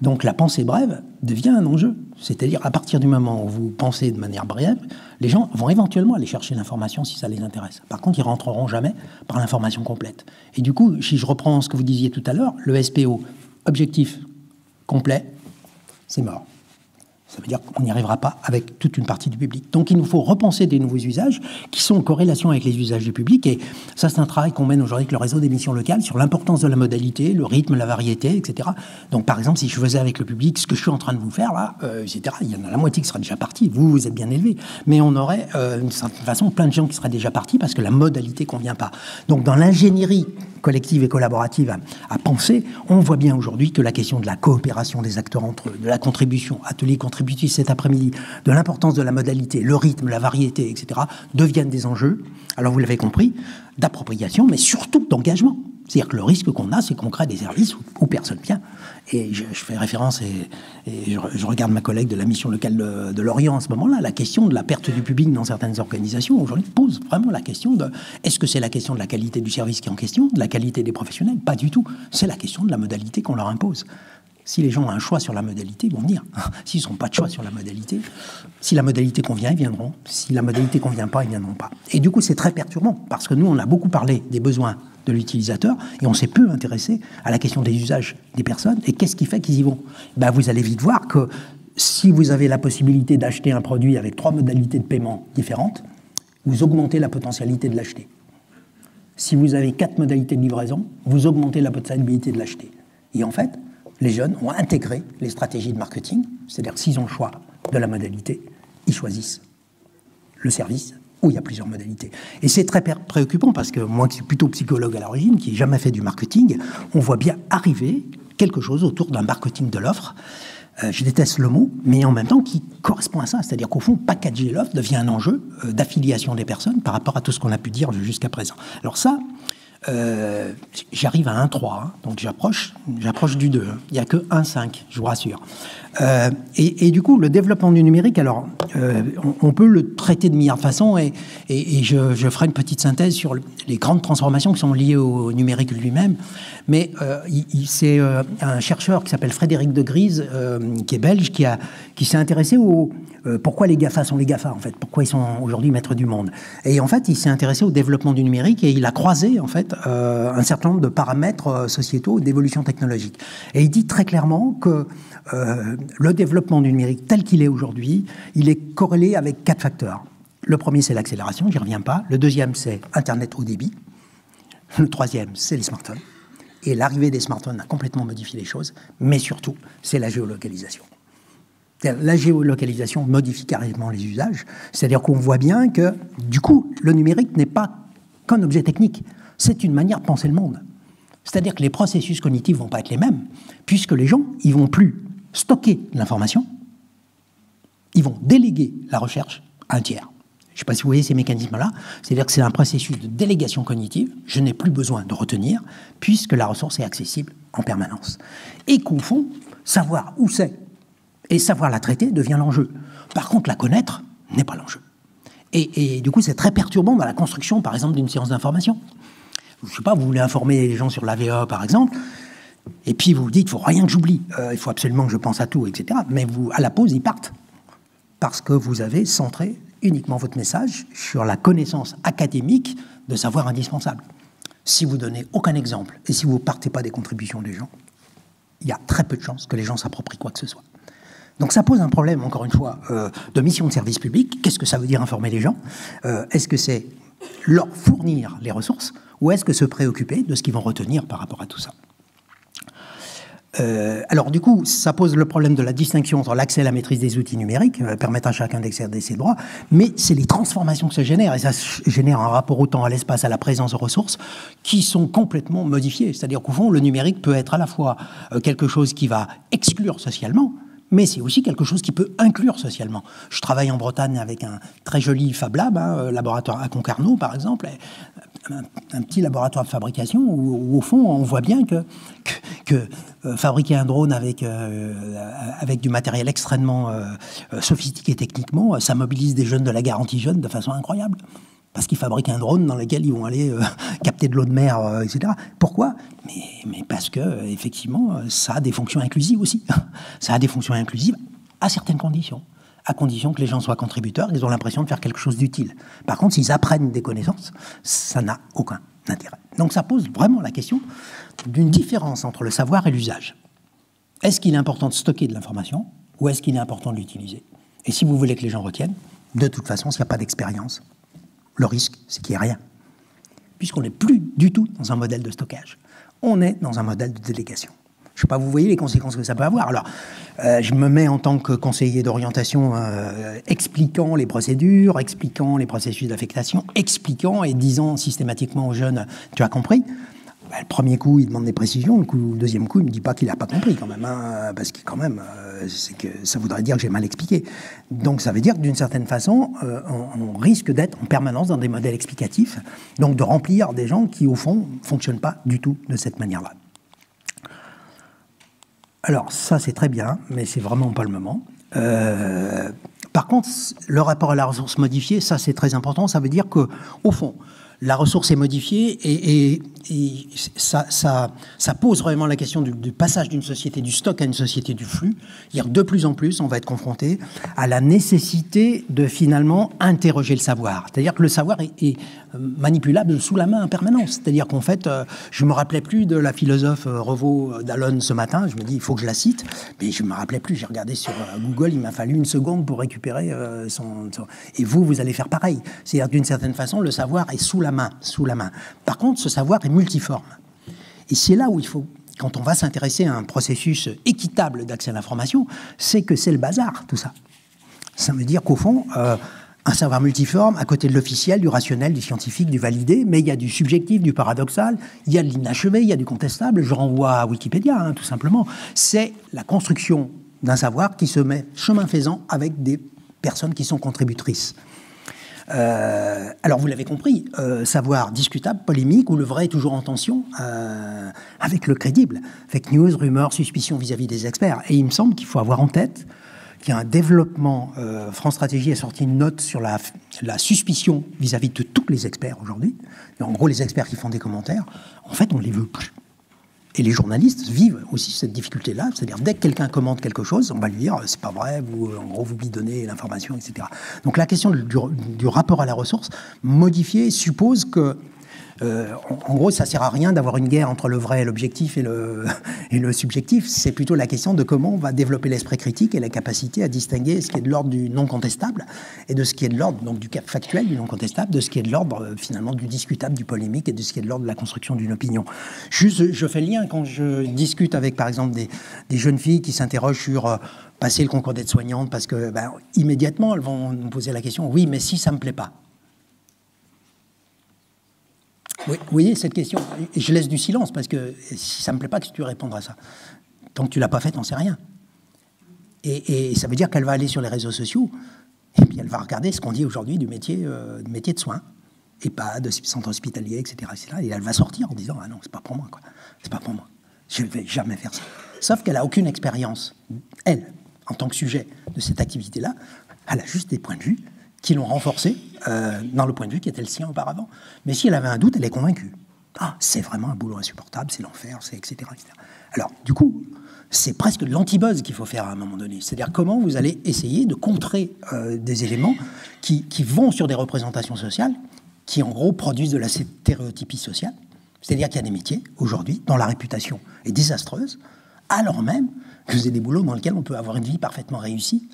Donc la pensée brève devient un enjeu. C'est-à-dire, à partir du moment où vous pensez de manière brève, les gens vont éventuellement aller chercher l'information si ça les intéresse. Par contre, ils ne rentreront jamais par l'information complète. Et du coup, si je reprends ce que vous disiez tout à l'heure, le SPO, objectif complet, c'est mort. Ça veut dire qu'on n'y arrivera pas avec toute une partie du public. Donc il nous faut repenser des nouveaux usages qui sont en corrélation avec les usages du public. Et ça, c'est un travail qu'on mène aujourd'hui avec le réseau d'émissions locales sur l'importance de la modalité, le rythme, la variété, etc. Donc par exemple, si je faisais avec le public ce que je suis en train de vous faire là, etc., il y en a la moitié qui sera déjà partie. Vous êtes bien élevé. Mais on aurait, d'une certaine façon, plein de gens qui seraient déjà partis parce que la modalité ne convient pas. Donc dans l'ingénierie collective et collaborative à penser, on voit bien aujourd'hui que la question de la coopération des acteurs entre eux, de la contribution, atelier contributif cet après-midi, de l'importance de la modalité, le rythme, la variété, etc., deviennent des enjeux, alors vous l'avez compris, d'appropriation, mais surtout d'engagement. C'est-à-dire que le risque qu'on a, c'est qu'on crée des services où personne vient. Et je fais référence, et je regarde ma collègue de la mission locale de Lorient à ce moment-là, la question de la perte du public dans certaines organisations, aujourd'hui, pose vraiment la question de, est-ce que c'est la question de la qualité du service qui est en question, de la qualité des professionnels? Pas du tout. C'est la question de la modalité qu'on leur impose. Si les gens ont un choix sur la modalité, ils vont venir. S'ils n'ont pas de choix sur la modalité, si la modalité convient, ils viendront. Si la modalité ne convient pas, ils ne viendront pas. Et du coup, c'est très perturbant, parce que nous, on a beaucoup parlé des besoins de l'utilisateur, et on s'est peu intéressé à la question des usages des personnes, et qu'est-ce qui fait qu'ils y vont? Ben, vous allez vite voir que si vous avez la possibilité d'acheter un produit avec 3 modalités de paiement différentes, vous augmentez la potentialité de l'acheter. Si vous avez 4 modalités de livraison, vous augmentez la possibilité de l'acheter. Et en fait, les jeunes ont intégré les stratégies de marketing, c'est-à-dire que s'ils ont le choix de la modalité, ils choisissent le service où il y a plusieurs modalités. Et c'est très préoccupant parce que moi qui suis plutôt psychologue à l'origine, qui n'ai jamais fait du marketing, on voit bien arriver quelque chose autour d'un marketing de l'offre. Je déteste le mot, mais en même temps qui correspond à ça. C'est-à-dire qu'au fond, packager l'offre devient un enjeu d'affiliation des personnes par rapport à tout ce qu'on a pu dire jusqu'à présent. Alors ça, j'arrive à 1,3, hein, donc j'approche du 2. Hein. Il n'y a que 1,5, je vous rassure. Et du coup, le développement du numérique, alors, on peut le traiter de milliards de façons, et je ferai une petite synthèse sur les grandes transformations qui sont liées au numérique lui-même. Mais c'est un chercheur qui s'appelle Frédéric de Gries, qui est belge, qui s'est intéressé pourquoi les GAFA sont les GAFA, en fait, pourquoi ils sont aujourd'hui maîtres du monde. Et en fait, il s'est intéressé au développement du numérique, et il a croisé, en fait, un certain nombre de paramètres sociétaux d'évolution technologique. Et il dit très clairement que le développement du numérique tel qu'il est aujourd'hui, il est corrélé avec 4 facteurs. Le premier, c'est l'accélération, j'y reviens pas. Le deuxième, c'est Internet haut débit. Le troisième, c'est les smartphones. Et l'arrivée des smartphones a complètement modifié les choses. Mais surtout, c'est la géolocalisation. La géolocalisation modifie carrément les usages. C'est-à-dire qu'on voit bien que, du coup, le numérique n'est pas qu'un objet technique. C'est une manière de penser le monde. C'est-à-dire que les processus cognitifs ne vont pas être les mêmes, puisque les gens, ils ne vont plus stocker l'information, ils vont déléguer la recherche à un tiers. Je ne sais pas si vous voyez ces mécanismes-là. C'est-à-dire que c'est un processus de délégation cognitive. Je n'ai plus besoin de retenir, puisque la ressource est accessible en permanence. Et qu'au fond, savoir où c'est et savoir la traiter devient l'enjeu. Par contre, la connaître n'est pas l'enjeu. Et du coup, c'est très perturbant dans la construction, par exemple, d'une séance d'information. Je ne sais pas, vous voulez informer les gens sur l'AVE, par exemple, et puis vous vous dites, il ne faut rien que j'oublie, il faut absolument que je pense à tout, etc. Mais à la pause, ils partent. Parce que vous avez centré uniquement votre message sur la connaissance académique de savoir indispensable. Si vous donnez aucun exemple, et si vous ne partez pas des contributions des gens, il y a très peu de chances que les gens s'approprient quoi que ce soit. Donc ça pose un problème, encore une fois, de mission de service public. Qu'est-ce que ça veut dire informer les gens? Est-ce que c'est leur fournir les ressources ou est-ce que se préoccuper de ce qu'ils vont retenir par rapport à tout ça? Alors du coup, ça pose le problème de la distinction entre l'accès et la maîtrise des outils numériques, permettre à chacun d'exercer ses droits, mais c'est les transformations que ça génère, et ça génère un rapport au temps, à l'espace, à la présence aux ressources, qui sont complètement modifiés. C'est-à-dire qu'au fond, le numérique peut être à la fois quelque chose qui va exclure socialement, mais c'est aussi quelque chose qui peut inclure socialement. Je travaille en Bretagne avec un très joli Fab Lab, laboratoire à Concarneau par exemple, un petit laboratoire de fabrication où au fond on voit bien que fabriquer un drone avec du matériel extrêmement sophistiqué techniquement, ça mobilise des jeunes de la garantie jeune de façon incroyable. Parce qu'ils fabriquent un drone dans lequel ils vont aller capter de l'eau de mer, etc. Pourquoi? Mais parce que, effectivement, ça a des fonctions inclusives aussi. Ça a des fonctions inclusives à certaines conditions. À condition que les gens soient contributeurs, qu'ils ont l'impression de faire quelque chose d'utile. Par contre, s'ils apprennent des connaissances, ça n'a aucun intérêt. Donc ça pose vraiment la question d'une différence entre le savoir et l'usage. Est-ce qu'il est important de stocker de l'information ou est-ce qu'il est important de l'utiliser? Et si vous voulez que les gens retiennent, de toute façon, s'il n'y a pas d'expérience, le risque, c'est qu'il n'y ait rien. Puisqu'on n'est plus du tout dans un modèle de stockage. On est dans un modèle de délégation. Je ne sais pas, vous voyez les conséquences que ça peut avoir. Alors, je me mets en tant que conseiller d'orientation expliquant les procédures, expliquant les processus d'affectation, expliquant et disant systématiquement aux jeunes « tu as compris ?» Le premier coup, il demande des précisions. Le deuxième coup, il ne me dit pas qu'il n'a pas compris quand même. Parce que quand même, c'est que ça voudrait dire que j'ai mal expliqué. Donc ça veut dire que d'une certaine façon, on risque d'être en permanence dans des modèles explicatifs. Donc de remplir des gens qui, au fond, ne fonctionnent pas du tout de cette manière-là. Alors ça, c'est très bien, mais c'est vraiment pas le moment. Par contre, le rapport à la ressource modifiée, ça c'est très important. Ça veut dire que, au fond, la ressource est modifiée et ça pose vraiment la question du passage d'une société du stock à une société du flux. C'est-à-dire de plus en plus, on va être confronté à la nécessité de finalement interroger le savoir. C'est-à-dire que le savoir est manipulable sous la main en permanence. C'est-à-dire qu'en fait, je ne me rappelais plus de la philosophe Revaux d'Allonne ce matin. Je me dis, il faut que je la cite. Mais je ne me rappelais plus. J'ai regardé sur Google, il m'a fallu une seconde pour récupérer son... Et vous allez faire pareil. C'est-à-dire d'une certaine façon, le savoir est sous la main. Par contre, ce savoir est multiforme. Et c'est là où il faut, quand on va s'intéresser à un processus équitable d'accès à l'information, c'est que c'est le bazar, tout ça. Ça veut dire qu'au fond, un savoir multiforme, à côté de l'officiel, du rationnel, du scientifique, du validé, mais il y a du subjectif, du paradoxal, il y a de l'inachevé, il y a du contestable. Je renvoie à Wikipédia, tout simplement. C'est la construction d'un savoir qui se met chemin faisant avec des personnes qui sont contributrices. Alors vous l'avez compris, savoir discutable, polémique, où le vrai est toujours en tension avec le crédible. Fake news, rumeurs, suspicions vis-à-vis des experts. Et il me semble qu'il faut avoir en tête qu'il y a un développement. France Stratégie a sorti une note sur la suspicion vis-à-vis de tous les experts aujourd'hui. Et en gros, les experts qui font des commentaires, en fait, on ne les veut plus. Et les journalistes vivent aussi cette difficulté-là, c'est-à-dire dès que quelqu'un commente quelque chose, on va lui dire c'est pas vrai, vous, en gros vous bidonnez l'information, etc. Donc la question du rapport à la ressource modifiée suppose que, en gros, ça sert à rien d'avoir une guerre entre le vrai et l'objectif et le subjectif. C'est plutôt la question de comment on va développer l'esprit critique et la capacité à distinguer ce qui est de l'ordre du non contestable et de ce qui est de l'ordre donc du factuel, du non contestable, de ce qui est de l'ordre finalement du discutable, du polémique et de ce qui est de l'ordre de la construction d'une opinion. Juste, je fais le lien quand je discute avec par exemple des jeunes filles qui s'interrogent sur passer le concours d'aide-soignante parce que immédiatement elles vont nous poser la question oui mais si ça me plaît pas. Oui, vous voyez cette question, je laisse du silence parce que si ça me plaît pas, que tu répondras à ça. Tant que tu l'as pas fait, t'en sais rien. Et ça veut dire qu'elle va aller sur les réseaux sociaux et puis elle va regarder ce qu'on dit aujourd'hui du métier de soins, EHPAD, centre hospitalier, etc., etc. Et elle va sortir en disant ah non, c'est pas pour moi, quoi. C'est pas pour moi. Je vais jamais faire ça. Sauf qu'elle a aucune expérience, elle, en tant que sujet de cette activité-là. Elle a juste des points de vue qui l'ont renforcée dans le point de vue qui était le sien auparavant. Mais si elle avait un doute, elle est convaincue. Ah, c'est vraiment un boulot insupportable, c'est l'enfer, c'est etc., etc. Alors, du coup, c'est presque de l'antibuzz qu'il faut faire à un moment donné. C'est-à-dire comment vous allez essayer de contrer des éléments qui vont sur des représentations sociales, qui en gros produisent de la stéréotypie sociale. C'est-à-dire qu'il y a des métiers, aujourd'hui, dont la réputation est désastreuse, alors même que c'est des boulots dans lesquels on peut avoir une vie parfaitement réussie,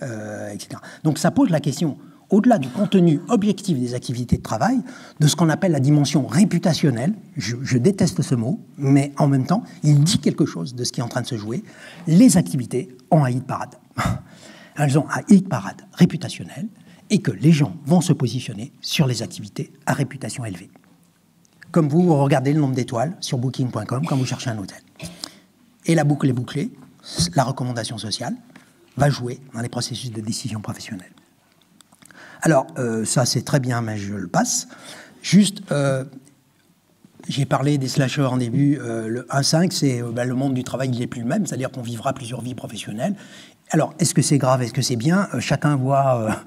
etc. Donc ça pose la question, au-delà du contenu objectif des activités de travail, de ce qu'on appelle la dimension réputationnelle. Je déteste ce mot, mais en même temps, il dit quelque chose de ce qui est en train de se jouer. Les activités ont un hit parade. Elles ont un hit parade réputationnel, et que les gens vont se positionner sur les activités à réputation élevée. Comme vous regardez le nombre d'étoiles sur Booking.com quand vous cherchez un hôtel. Et la boucle est bouclée, la recommandation sociale va jouer dans les processus de décision professionnelle. Alors, ça c'est très bien, mais je le passe. Juste, j'ai parlé des slashers en début. Le 1.5, c'est le monde du travail, il n'est plus le même, c'est-à-dire qu'on vivra plusieurs vies professionnelles. Alors, est-ce que c'est grave, est-ce que c'est bien? Chacun voit.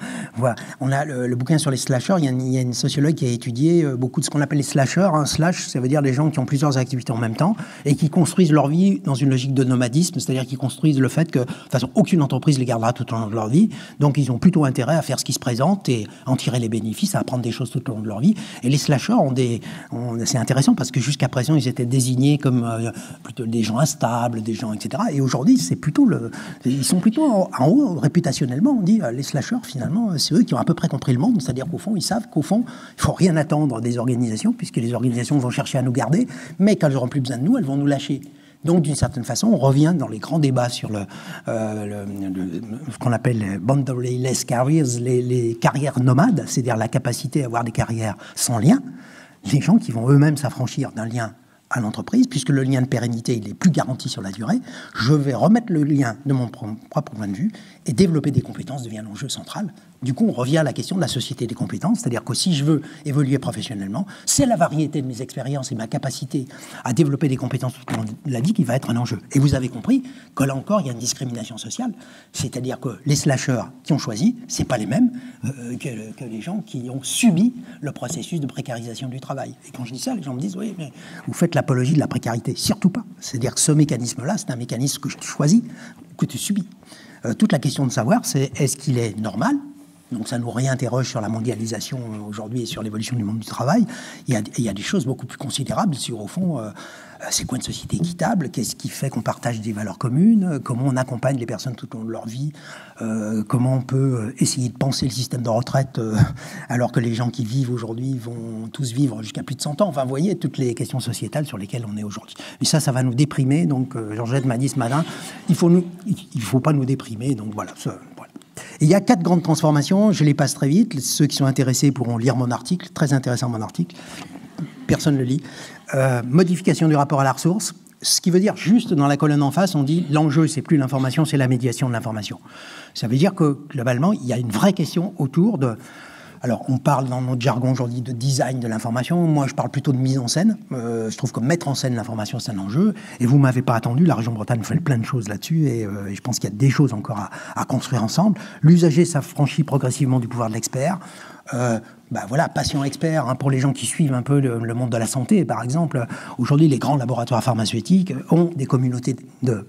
On a le bouquin sur les slashers. Il y a une sociologue qui a étudié beaucoup de ce qu'on appelle les slashers. Slash, ça veut dire les gens qui ont plusieurs activités en même temps et qui construisent leur vie dans une logique de nomadisme, c'est-à-dire qu'ils construisent le fait que, de toute façon, aucune entreprise les gardera tout au long de leur vie. Donc, ils ont plutôt intérêt à faire ce qui se présente et en tirer les bénéfices, à apprendre des choses tout au long de leur vie. Et les slashers c'est intéressant parce que jusqu'à présent, ils étaient désignés comme plutôt des gens instables, des gens, etc. Et aujourd'hui, c'est plutôt ils sont plutôt en haut, réputationnellement, on dit les slashers, finalement, c'est eux qui ont à peu près compris le monde, c'est-à-dire qu'au fond, ils savent qu'au fond, il ne faut rien attendre des organisations, puisque les organisations vont chercher à nous garder, mais quand elles n'auront plus besoin de nous, elles vont nous lâcher. Donc, d'une certaine façon, on revient dans les grands débats sur ce qu'on appelle les boundaryless careers, les carrières nomades, c'est-à-dire la capacité à avoir des carrières sans lien, les gens qui vont eux-mêmes s'affranchir d'un lien à l'entreprise, puisque le lien de pérennité, il est plus garanti sur la durée, je vais remettre le lien de mon propre point de vue et développer des compétences devient l'enjeu central. Du coup, on revient à la question de la société des compétences, c'est-à-dire que si je veux évoluer professionnellement, c'est la variété de mes expériences et ma capacité à développer des compétences tout au long de la vie qui va être un enjeu. Et vous avez compris que là encore, il y a une discrimination sociale, c'est-à-dire que les slashers qui ont choisi, c'est pas les mêmes que les gens qui ont subi le processus de précarisation du travail. Et quand je dis ça, les gens me disent, oui, mais vous faites l'apologie de la précarité. Surtout pas. C'est-à-dire que ce mécanisme-là, c'est un mécanisme que tu choisis, que tu subis. Toute la question de savoir, c'est est-ce qu'il est normal? Donc ça nous réinterroge sur la mondialisation aujourd'hui et sur l'évolution du monde du travail. Il y a des choses beaucoup plus considérables sur, au fond, c'est quoi une société équitable? Qu'est-ce qui fait qu'on partage des valeurs communes? Comment on accompagne les personnes tout au long de leur vie? Comment on peut essayer de penser le système de retraite alors que les gens qui vivent aujourd'hui vont tous vivre jusqu'à plus de 100 ans? Enfin, vous voyez, toutes les questions sociétales sur lesquelles on est aujourd'hui. Et ça va nous déprimer. Donc, Georgette m'a dit ce matin, il faut pas nous déprimer. Donc, voilà. Et il y a 4 grandes transformations, je les passe très vite. Ceux qui sont intéressés pourront lire mon article, très intéressant mon article. Personne ne le lit. Modification du rapport à la ressource. Ce qui veut dire, juste dans la colonne en face, on dit l'enjeu, c'est plus l'information, c'est la médiation de l'information. Ça veut dire que, globalement, il y a une vraie question autour de... Alors, on parle dans notre jargon aujourd'hui de design de l'information. Moi, je parle plutôt de mise en scène. Je trouve que mettre en scène l'information, c'est un enjeu. Et vous ne m'avez pas attendu. La région Bretagne fait plein de choses là-dessus. Et je pense qu'il y a des choses encore à construire ensemble. L'usager s'affranchit progressivement du pouvoir de l'expert. Voilà, patient-expert, hein, pour les gens qui suivent un peu le monde de la santé, par exemple. Aujourd'hui, les grands laboratoires pharmaceutiques ont des communautés de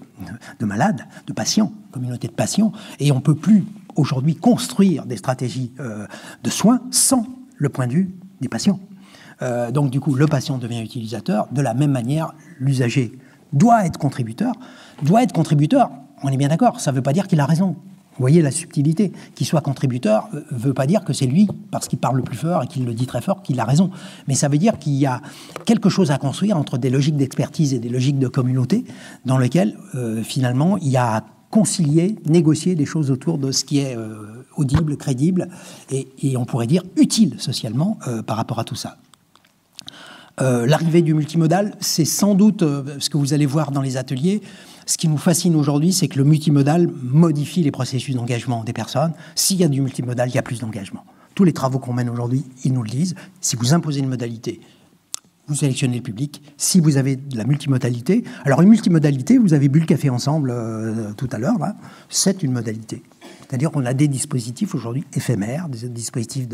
malades, de patients, communautés de patients. Et on ne peut plus aujourd'hui construire des stratégies de soins sans le point de vue des patients. Donc du coup, le patient devient utilisateur. De la même manière, l'usager doit être contributeur. On est bien d'accord, ça ne veut pas dire qu'il a raison. Vous voyez la subtilité. Qu'il soit contributeur ne veut pas dire que c'est lui, parce qu'il parle le plus fort et qu'il le dit très fort, qu'il a raison. Mais ça veut dire qu'il y a quelque chose à construire entre des logiques d'expertise et des logiques de communauté, dans lesquelles, finalement, il y a à concilier, négocier des choses autour de ce qui est audible, crédible, et on pourrait dire utile socialement par rapport à tout ça. L'arrivée du multimodal, c'est sans doute ce que vous allez voir dans les ateliers. Ce qui nous fascine aujourd'hui, c'est que le multimodal modifie les processus d'engagement des personnes. S'il y a du multimodal, il y a plus d'engagement. Tous les travaux qu'on mène aujourd'hui, ils nous le disent. Si vous imposez une modalité, vous sélectionnez le public. Si vous avez de la multimodalité, alors une multimodalité, vous avez bu le café ensemble tout à l'heure, là, c'est une modalité. C'est-à-dire qu'on a des dispositifs aujourd'hui éphémères, des dispositifs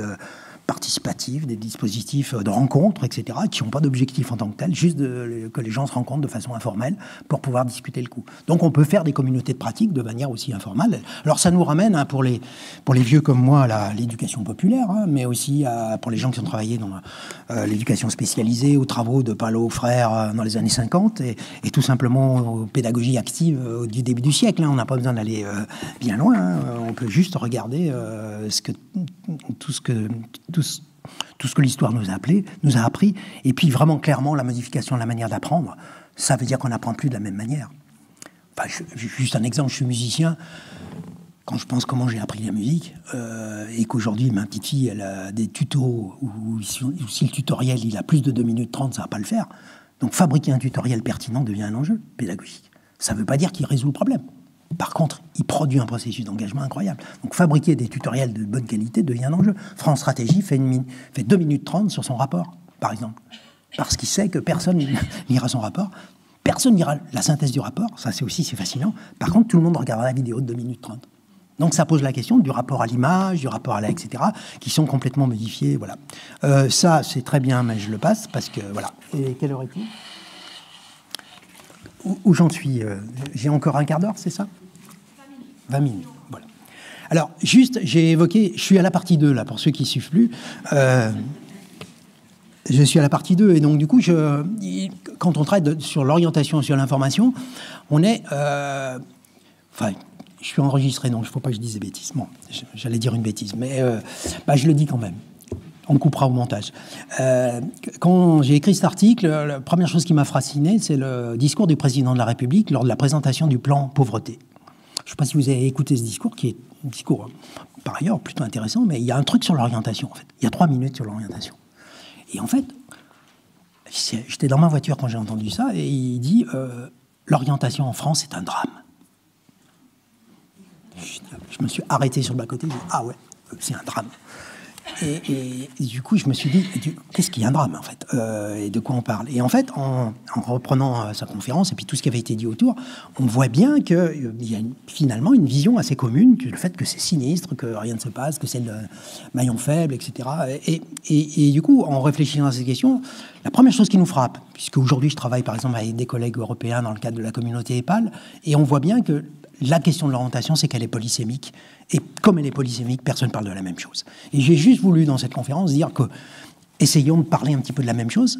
participatifs, des dispositifs de rencontres, etc., qui n'ont pas d'objectif en tant que tel, juste que les gens se rencontrent de façon informelle pour pouvoir discuter le coup. Donc on peut faire des communautés de pratique de manière aussi informelle. Alors ça nous ramène, hein, pour les vieux comme moi, à l'éducation populaire, hein, mais aussi pour les gens qui ont travaillé dans l'éducation spécialisée, aux travaux de Paolo Freire dans les années 50, et tout simplement aux pédagogies actives du début du siècle. Hein. On n'a pas besoin d'aller bien loin, hein. On peut juste regarder tout ce que l'histoire nous a appris, et puis vraiment clairement la modification de la manière d'apprendre, ça veut dire qu'on n'apprend plus de la même manière. Enfin, juste un exemple, je suis musicien. Quand je pense comment j'ai appris la musique, et qu'aujourd'hui ma petite fille elle a des tutos où si le tutoriel il a plus de 2 minutes 30, ça va pas le faire. Donc fabriquer un tutoriel pertinent devient un enjeu pédagogique. Ça ne veut pas dire qu'il résout le problème. Par contre, il produit un processus d'engagement incroyable. Donc fabriquer des tutoriels de bonne qualité devient un enjeu. France Stratégie fait 2 minutes 30 sur son rapport, par exemple. Parce qu'il sait que personne lira son rapport, personne lira la synthèse du rapport, ça c'est fascinant. Par contre, tout le monde regardera la vidéo de 2 minutes 30. Donc ça pose la question du rapport à l'image, du rapport à etc., qui sont complètement modifiés. Voilà. Ça, c'est très bien, mais je le passe parce que, voilà. Et quelle heure est-il ? Où j'en suis, j'ai encore un quart d'heure, c'est ça ? 20 minutes, voilà. Alors, juste, j'ai évoqué, je suis à la partie 2, là, pour ceux qui ne suivent plus. Je suis à la partie 2, et donc, du coup, quand on travaille sur l'orientation, sur l'information, on est... Enfin, je suis enregistré, donc il ne faut pas que je dise des bêtises. Bon, j'allais dire une bêtise, mais je le dis quand même. On coupera au montage. Quand j'ai écrit cet article, la première chose qui m'a fasciné, c'est le discours du président de la République lors de la présentation du plan pauvreté. Je ne sais pas si vous avez écouté ce discours, qui est un discours, par ailleurs, plutôt intéressant, mais il y a un truc sur l'orientation, en fait. Il y a 3 minutes sur l'orientation. Et en fait, j'étais dans ma voiture quand j'ai entendu ça, et il dit l'orientation en France, c'est un drame. Je me suis arrêté sur le bas-côté, et j'ai dit ah ouais, c'est un drame. Et du coup, je me suis dit, qu'est-ce qu'il y a un drame, en fait, et de quoi on parle. Et en fait, en reprenant sa conférence, et puis tout ce qui avait été dit autour, on voit bien qu'il y a finalement une vision assez commune, que le fait que c'est sinistre, que rien ne se passe, que c'est le maillon faible, etc. Et du coup, en réfléchissant à ces questions, la première chose qui nous frappe, puisque aujourd'hui je travaille par exemple avec des collègues européens dans le cadre de la communauté EPAL, et on voit bien que la question de l'orientation, c'est qu'elle est polysémique. Et comme elle est polysémique, personne ne parle de la même chose. Et j'ai juste voulu, dans cette conférence, dire que essayons de parler un petit peu de la même chose,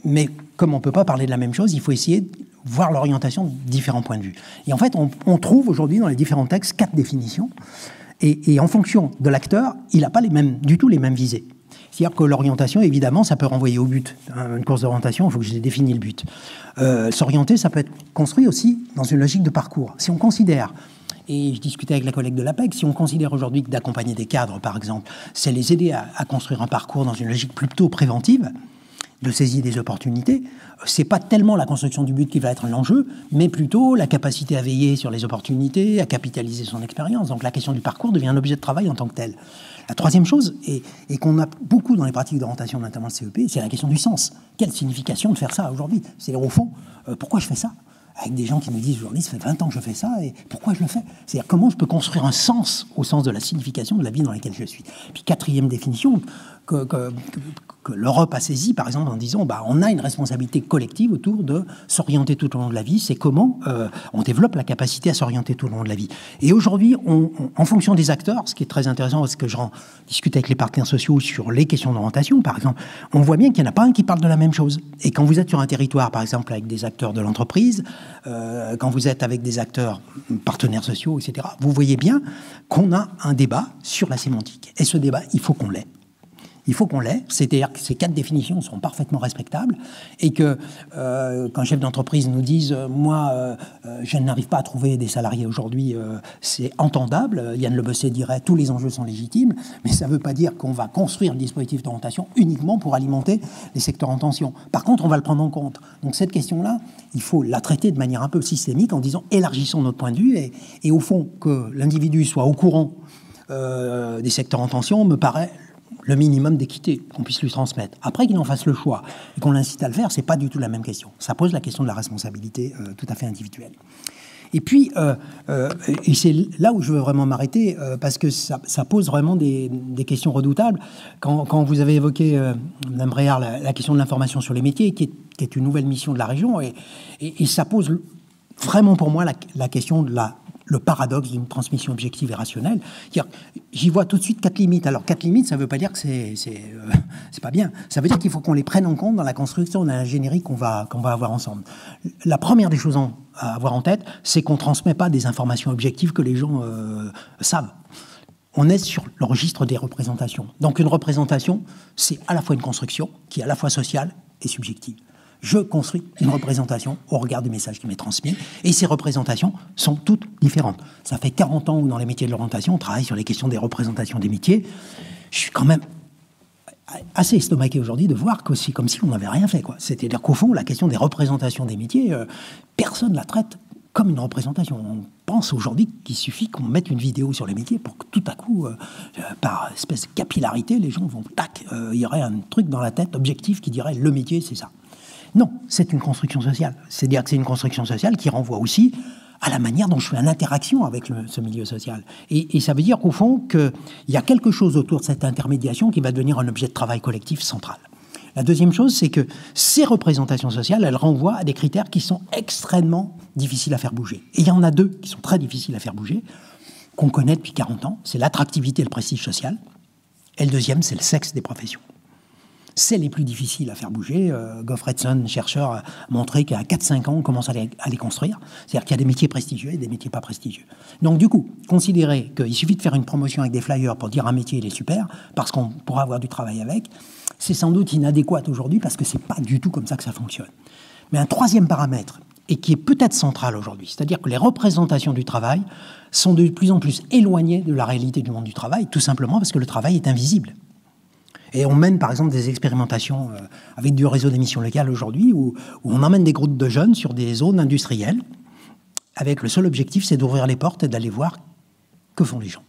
mais comme on ne peut pas parler de la même chose, il faut essayer de voir l'orientation de différents points de vue. Et en fait, on trouve aujourd'hui dans les différents textes 4 définitions, et en fonction de l'acteur, il n'a pas du tout les mêmes visées. C'est-à-dire que l'orientation, évidemment, ça peut renvoyer au but. Une course d'orientation, il faut que j'ai défini le but. S'orienter, ça peut être construit aussi dans une logique de parcours. Si on considère, et je discutais avec la collègue de l'APEC, si on considère aujourd'hui que d'accompagner des cadres, par exemple, c'est les aider à construire un parcours dans une logique plutôt préventive, de saisie des opportunités, c'est pas tellement la construction du but qui va être l'enjeu, mais plutôt la capacité à veiller sur les opportunités, à capitaliser son expérience. Donc la question du parcours devient un objet de travail en tant que tel. La troisième chose, et qu'on a beaucoup dans les pratiques d'orientation, notamment le CEP, c'est la question du sens. Quelle signification de faire ça aujourd'hui ? C'est-à-dire, au fond, pourquoi je fais ça ? Avec des gens qui me disent aujourd'hui, ça fait 20 ans que je fais ça, et pourquoi je le fais ? C'est-à-dire, comment je peux construire un sens au sens de la signification de la vie dans laquelle je suis ? Puis, quatrième définition, que l'Europe a saisi, par exemple, en disant on a une responsabilité collective autour de s'orienter tout au long de la vie. C'est comment on développe la capacité à s'orienter tout au long de la vie. Et aujourd'hui, en fonction des acteurs, ce qui est très intéressant, parce que je discute avec les partenaires sociaux sur les questions d'orientation, par exemple, on voit bien qu'il n'y en a pas un qui parle de la même chose. Et quand vous êtes sur un territoire, par exemple, avec des acteurs de l'entreprise, quand vous êtes avec des acteurs partenaires sociaux, etc., vous voyez bien qu'on a un débat sur la sémantique. Et ce débat, il faut qu'on l'ait. Il faut qu'on l'ait, c'est-à-dire que ces 4 définitions sont parfaitement respectables et que quand un chef d'entreprise nous dise « moi, je n'arrive pas à trouver des salariés aujourd'hui », c'est entendable. Yann Le Bosset dirait « tous les enjeux sont légitimes », mais ça ne veut pas dire qu'on va construire le dispositif d'orientation uniquement pour alimenter les secteurs en tension. Par contre, on va le prendre en compte. Donc cette question-là, il faut la traiter de manière un peu systémique en disant « élargissons notre point de vue » et au fond, que l'individu soit au courant des secteurs en tension me paraît le minimum d'équité qu'on puisse lui transmettre. Après qu'il en fasse le choix et qu'on l'incite à le faire, c'est pas du tout la même question. Ça pose la question de la responsabilité tout à fait individuelle. Et puis, et c'est là où je veux vraiment m'arrêter, parce que ça pose vraiment des questions redoutables. Quand vous avez évoqué, Mme Bréard, la question de l'information sur les métiers, qui est une nouvelle mission de la région, et ça pose vraiment pour moi la question de le paradoxe d'une transmission objective et rationnelle. J'y vois tout de suite 4 limites. Alors 4 limites, ça ne veut pas dire que c'est pas bien. Ça veut dire qu'il faut qu'on les prenne en compte dans la construction de l'ingénierie qu'on va avoir ensemble. La première des choses à avoir en tête, c'est qu'on ne transmet pas des informations objectives que les gens savent. On est sur le registre des représentations. Donc une représentation, c'est à la fois une construction qui est à la fois sociale et subjective. Je construis une représentation au regard du message qui m'est transmis, et ces représentations sont toutes différentes. Ça fait 40 ans où dans les métiers de l'orientation, on travaille sur les questions des représentations des métiers. Je suis quand même assez estomaqué aujourd'hui de voir que c'est comme si on n'avait rien fait, quoi. C'est-à-dire qu'au fond, la question des représentations des métiers, personne ne la traite comme une représentation. On pense aujourd'hui qu'il suffit qu'on mette une vidéo sur les métiers pour que tout à coup, par espèce de capillarité, les gens vont, tac, il y aurait un truc dans la tête objectif qui dirait le métier, c'est ça. Non, c'est une construction sociale. C'est-à-dire que c'est une construction sociale qui renvoie aussi à la manière dont je fais une interaction avec ce milieu social. Et ça veut dire qu'au fond, qu'il y a quelque chose autour de cette intermédiation qui va devenir un objet de travail collectif central. La deuxième chose, c'est que ces représentations sociales, elles renvoient à des critères qui sont extrêmement difficiles à faire bouger. Et il y en a 2 qui sont très difficiles à faire bouger, qu'on connaît depuis 40 ans. C'est l'attractivité et le prestige social. Et le deuxième, c'est le sexe des professions. C'est les plus difficiles à faire bouger. Goffredson, chercheur, a montré qu'à 4-5 ans, on commence à les construire. C'est-à-dire qu'il y a des métiers prestigieux et des métiers pas prestigieux. Donc du coup, considérer qu'il suffit de faire une promotion avec des flyers pour dire un métier, il est super, parce qu'on pourra avoir du travail avec, c'est sans doute inadéquat aujourd'hui, parce que c'est pas du tout comme ça que ça fonctionne. Mais un troisième paramètre, et qui est peut-être central aujourd'hui, c'est-à-dire que les représentations du travail sont de plus en plus éloignées de la réalité du monde du travail, tout simplement parce que le travail est invisible. Et on mène par exemple des expérimentations avec du réseau d'émissions locales aujourd'hui où on emmène des groupes de jeunes sur des zones industrielles avec le seul objectif, c'est d'ouvrir les portes et d'aller voir que font les gens.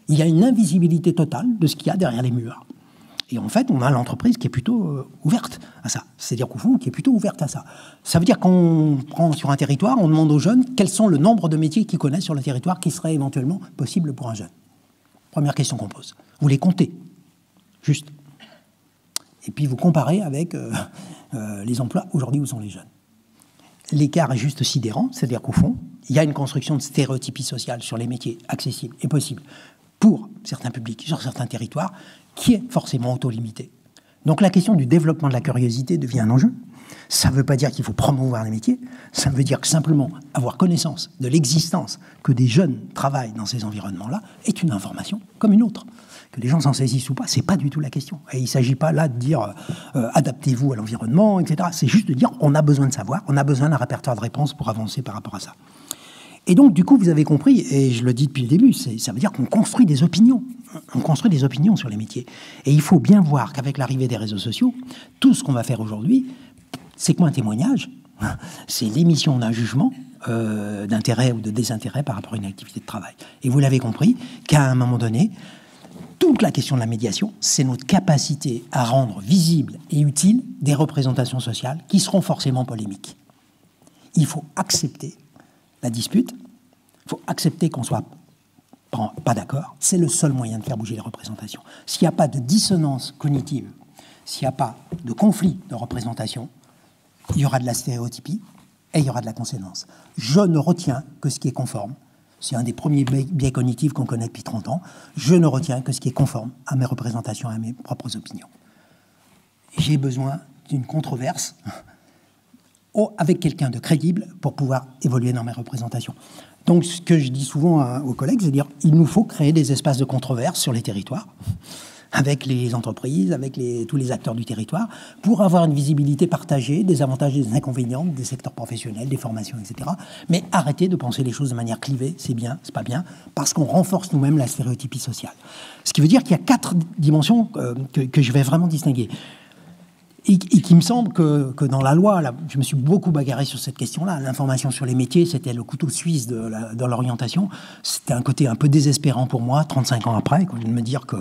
Il y a une invisibilité totale de ce qu'il y a derrière les murs. Et en fait, on a l'entreprise qui est plutôt ouverte à ça. C'est-à-dire qu'au fond, qui est plutôt ouverte à ça. Ça veut dire qu'on prend sur un territoire, on demande aux jeunes quels sont le nombre de métiers qu'ils connaissent sur le territoire qui seraient éventuellement possibles pour un jeune. Première question qu'on pose. Vous les comptez. Juste. Et puis vous comparez avec les emplois aujourd'hui où sont les jeunes. L'écart est juste sidérant, c'est-à-dire qu'au fond, il y a une construction de stéréotypie sociale sur les métiers accessibles et possibles pour certains publics, sur certains territoires, qui est forcément auto-limitée. Donc la question du développement de la curiosité devient un enjeu. Ça ne veut pas dire qu'il faut promouvoir les métiers, ça veut dire que simplement avoir connaissance de l'existence que des jeunes travaillent dans ces environnements-là est une information comme une autre. Que les gens s'en saisissent ou pas, c'est pas du tout la question. Et il ne s'agit pas là de dire adaptez-vous à l'environnement, etc. C'est juste de dire on a besoin de savoir, on a besoin d'un répertoire de réponses pour avancer par rapport à ça. Et donc, du coup, vous avez compris, et je le dis depuis le début, ça veut dire qu'on construit des opinions. On construit des opinions sur les métiers. Et il faut bien voir qu'avec l'arrivée des réseaux sociaux, tout ce qu'on va faire aujourd'hui, c'est quoi un témoignage ? C'est l'émission d'un jugement d'intérêt ou de désintérêt par rapport à une activité de travail. Et vous l'avez compris, qu'à un moment donné, toute la question de la médiation, c'est notre capacité à rendre visibles et utiles des représentations sociales qui seront forcément polémiques. Il faut accepter la dispute, il faut accepter qu'on soit pas d'accord. C'est le seul moyen de faire bouger les représentations. S'il n'y a pas de dissonance cognitive, s'il n'y a pas de conflit de représentation, il y aura de la stéréotypie et il y aura de la consonance. Je ne retiens que ce qui est conforme. C'est un des premiers biais cognitifs qu'on connaît depuis 30 ans. Je ne retiens que ce qui est conforme à mes représentations, à mes propres opinions. J'ai besoin d'une controverse avec quelqu'un de crédible pour pouvoir évoluer dans mes représentations. Donc, ce que je dis souvent aux collègues, c'est de dire il nous faut créer des espaces de controverse sur les territoires, avec les entreprises, avec tous les acteurs du territoire, pour avoir une visibilité partagée des avantages et des inconvénients des secteurs professionnels, des formations, etc. Mais arrêter de penser les choses de manière clivée, c'est bien, c'est pas bien, parce qu'on renforce nous-mêmes la stéréotypie sociale. Ce qui veut dire qu'il y a 4 dimensions que je vais vraiment distinguer. Et qui me semble que dans la loi, là, je me suis beaucoup bagarré sur cette question-là. L'information sur les métiers, c'était le couteau suisse dans l'orientation. C'était un côté un peu désespérant pour moi, 35 ans après, de me dire que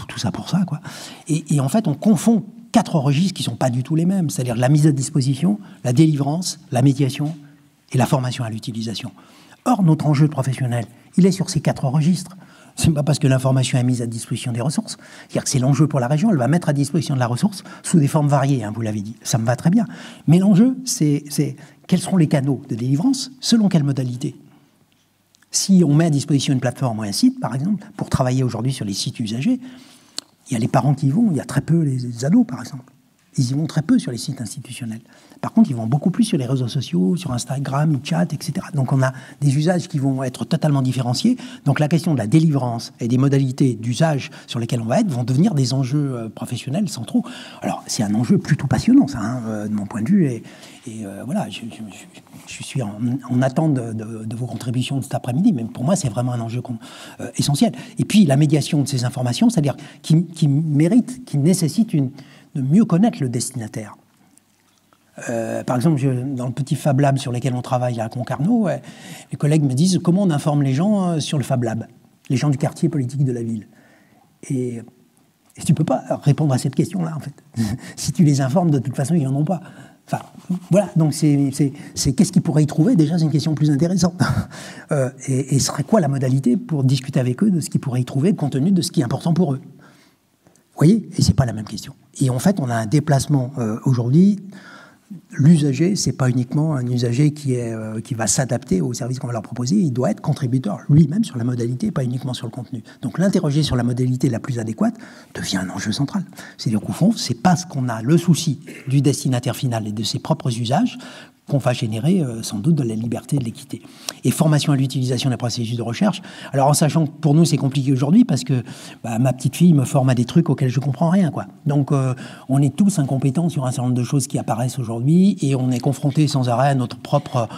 tout ça pour ça, quoi. Et en fait, on confond 4 registres qui ne sont pas du tout les mêmes. C'est-à-dire la mise à disposition, la délivrance, la médiation et la formation à l'utilisation. Or, notre enjeu professionnel, il est sur ces 4 registres. Ce n'est pas parce que l'information est mise à disposition des ressources. C'est-à-dire que c'est l'enjeu pour la région, elle va mettre à disposition de la ressource sous des formes variées, hein, vous l'avez dit. Ça me va très bien. Mais l'enjeu, c'est quels seront les canaux de délivrance, selon quelle modalité. Si on met à disposition une plateforme ou un site, par exemple, pour travailler aujourd'hui sur les sites usagés, il y a les parents qui y vont, il y a très peu les ados, par exemple. Ils y vont très peu sur les sites institutionnels. Par contre, ils vont beaucoup plus sur les réseaux sociaux, sur Instagram, chat, etc. Donc on a des usages qui vont être totalement différenciés. Donc la question de la délivrance et des modalités d'usage sur lesquelles on va être vont devenir des enjeux professionnels centraux. Alors c'est un enjeu plutôt passionnant, ça, hein, de mon point de vue. Et voilà, je suis en attente de vos contributions de cet après-midi. Mais pour moi, c'est vraiment un enjeu essentiel. Et puis la médiation de ces informations, c'est-à-dire qui mérite, qui nécessite de mieux connaître le destinataire. Par exemple, dans le petit Fab Lab sur lequel on travaille à Concarneau, les collègues me disent comment on informe les gens sur le Fab Lab, les gens du quartier politique de la ville. Et tu ne peux pas répondre à cette question-là, en fait. Si tu les informes, de toute façon, ils n'en ont pas. Enfin, voilà, donc c'est qu'est-ce qu'ils pourraient y trouver? Déjà, c'est une question plus intéressante. Et serait quoi la modalité pour discuter avec eux de ce qu'ils pourraient y trouver, compte tenu de ce qui est important pour eux? Vous voyez? Et c'est pas la même question. Et en fait, on a un déplacement aujourd'hui. L'usager, c'est pas uniquement un usager qui va s'adapter aux services qu'on va leur proposer, il doit être contributeur lui-même sur la modalité, pas uniquement sur le contenu. Donc l'interroger sur la modalité la plus adéquate devient un enjeu central. C'est-à-dire qu'au fond, c'est parce qu'on a le souci du destinataire final et de ses propres usages qu'on va générer sans doute de la liberté et de l'équité. Et formation à l'utilisation des processus de recherche. Alors en sachant que pour nous c'est compliqué aujourd'hui parce que ma petite fille me forme à des trucs auxquels je comprends rien, quoi. Donc on est tous incompétents sur un certain nombre de choses qui apparaissent aujourd'hui et on est confrontés sans arrêt à notre propre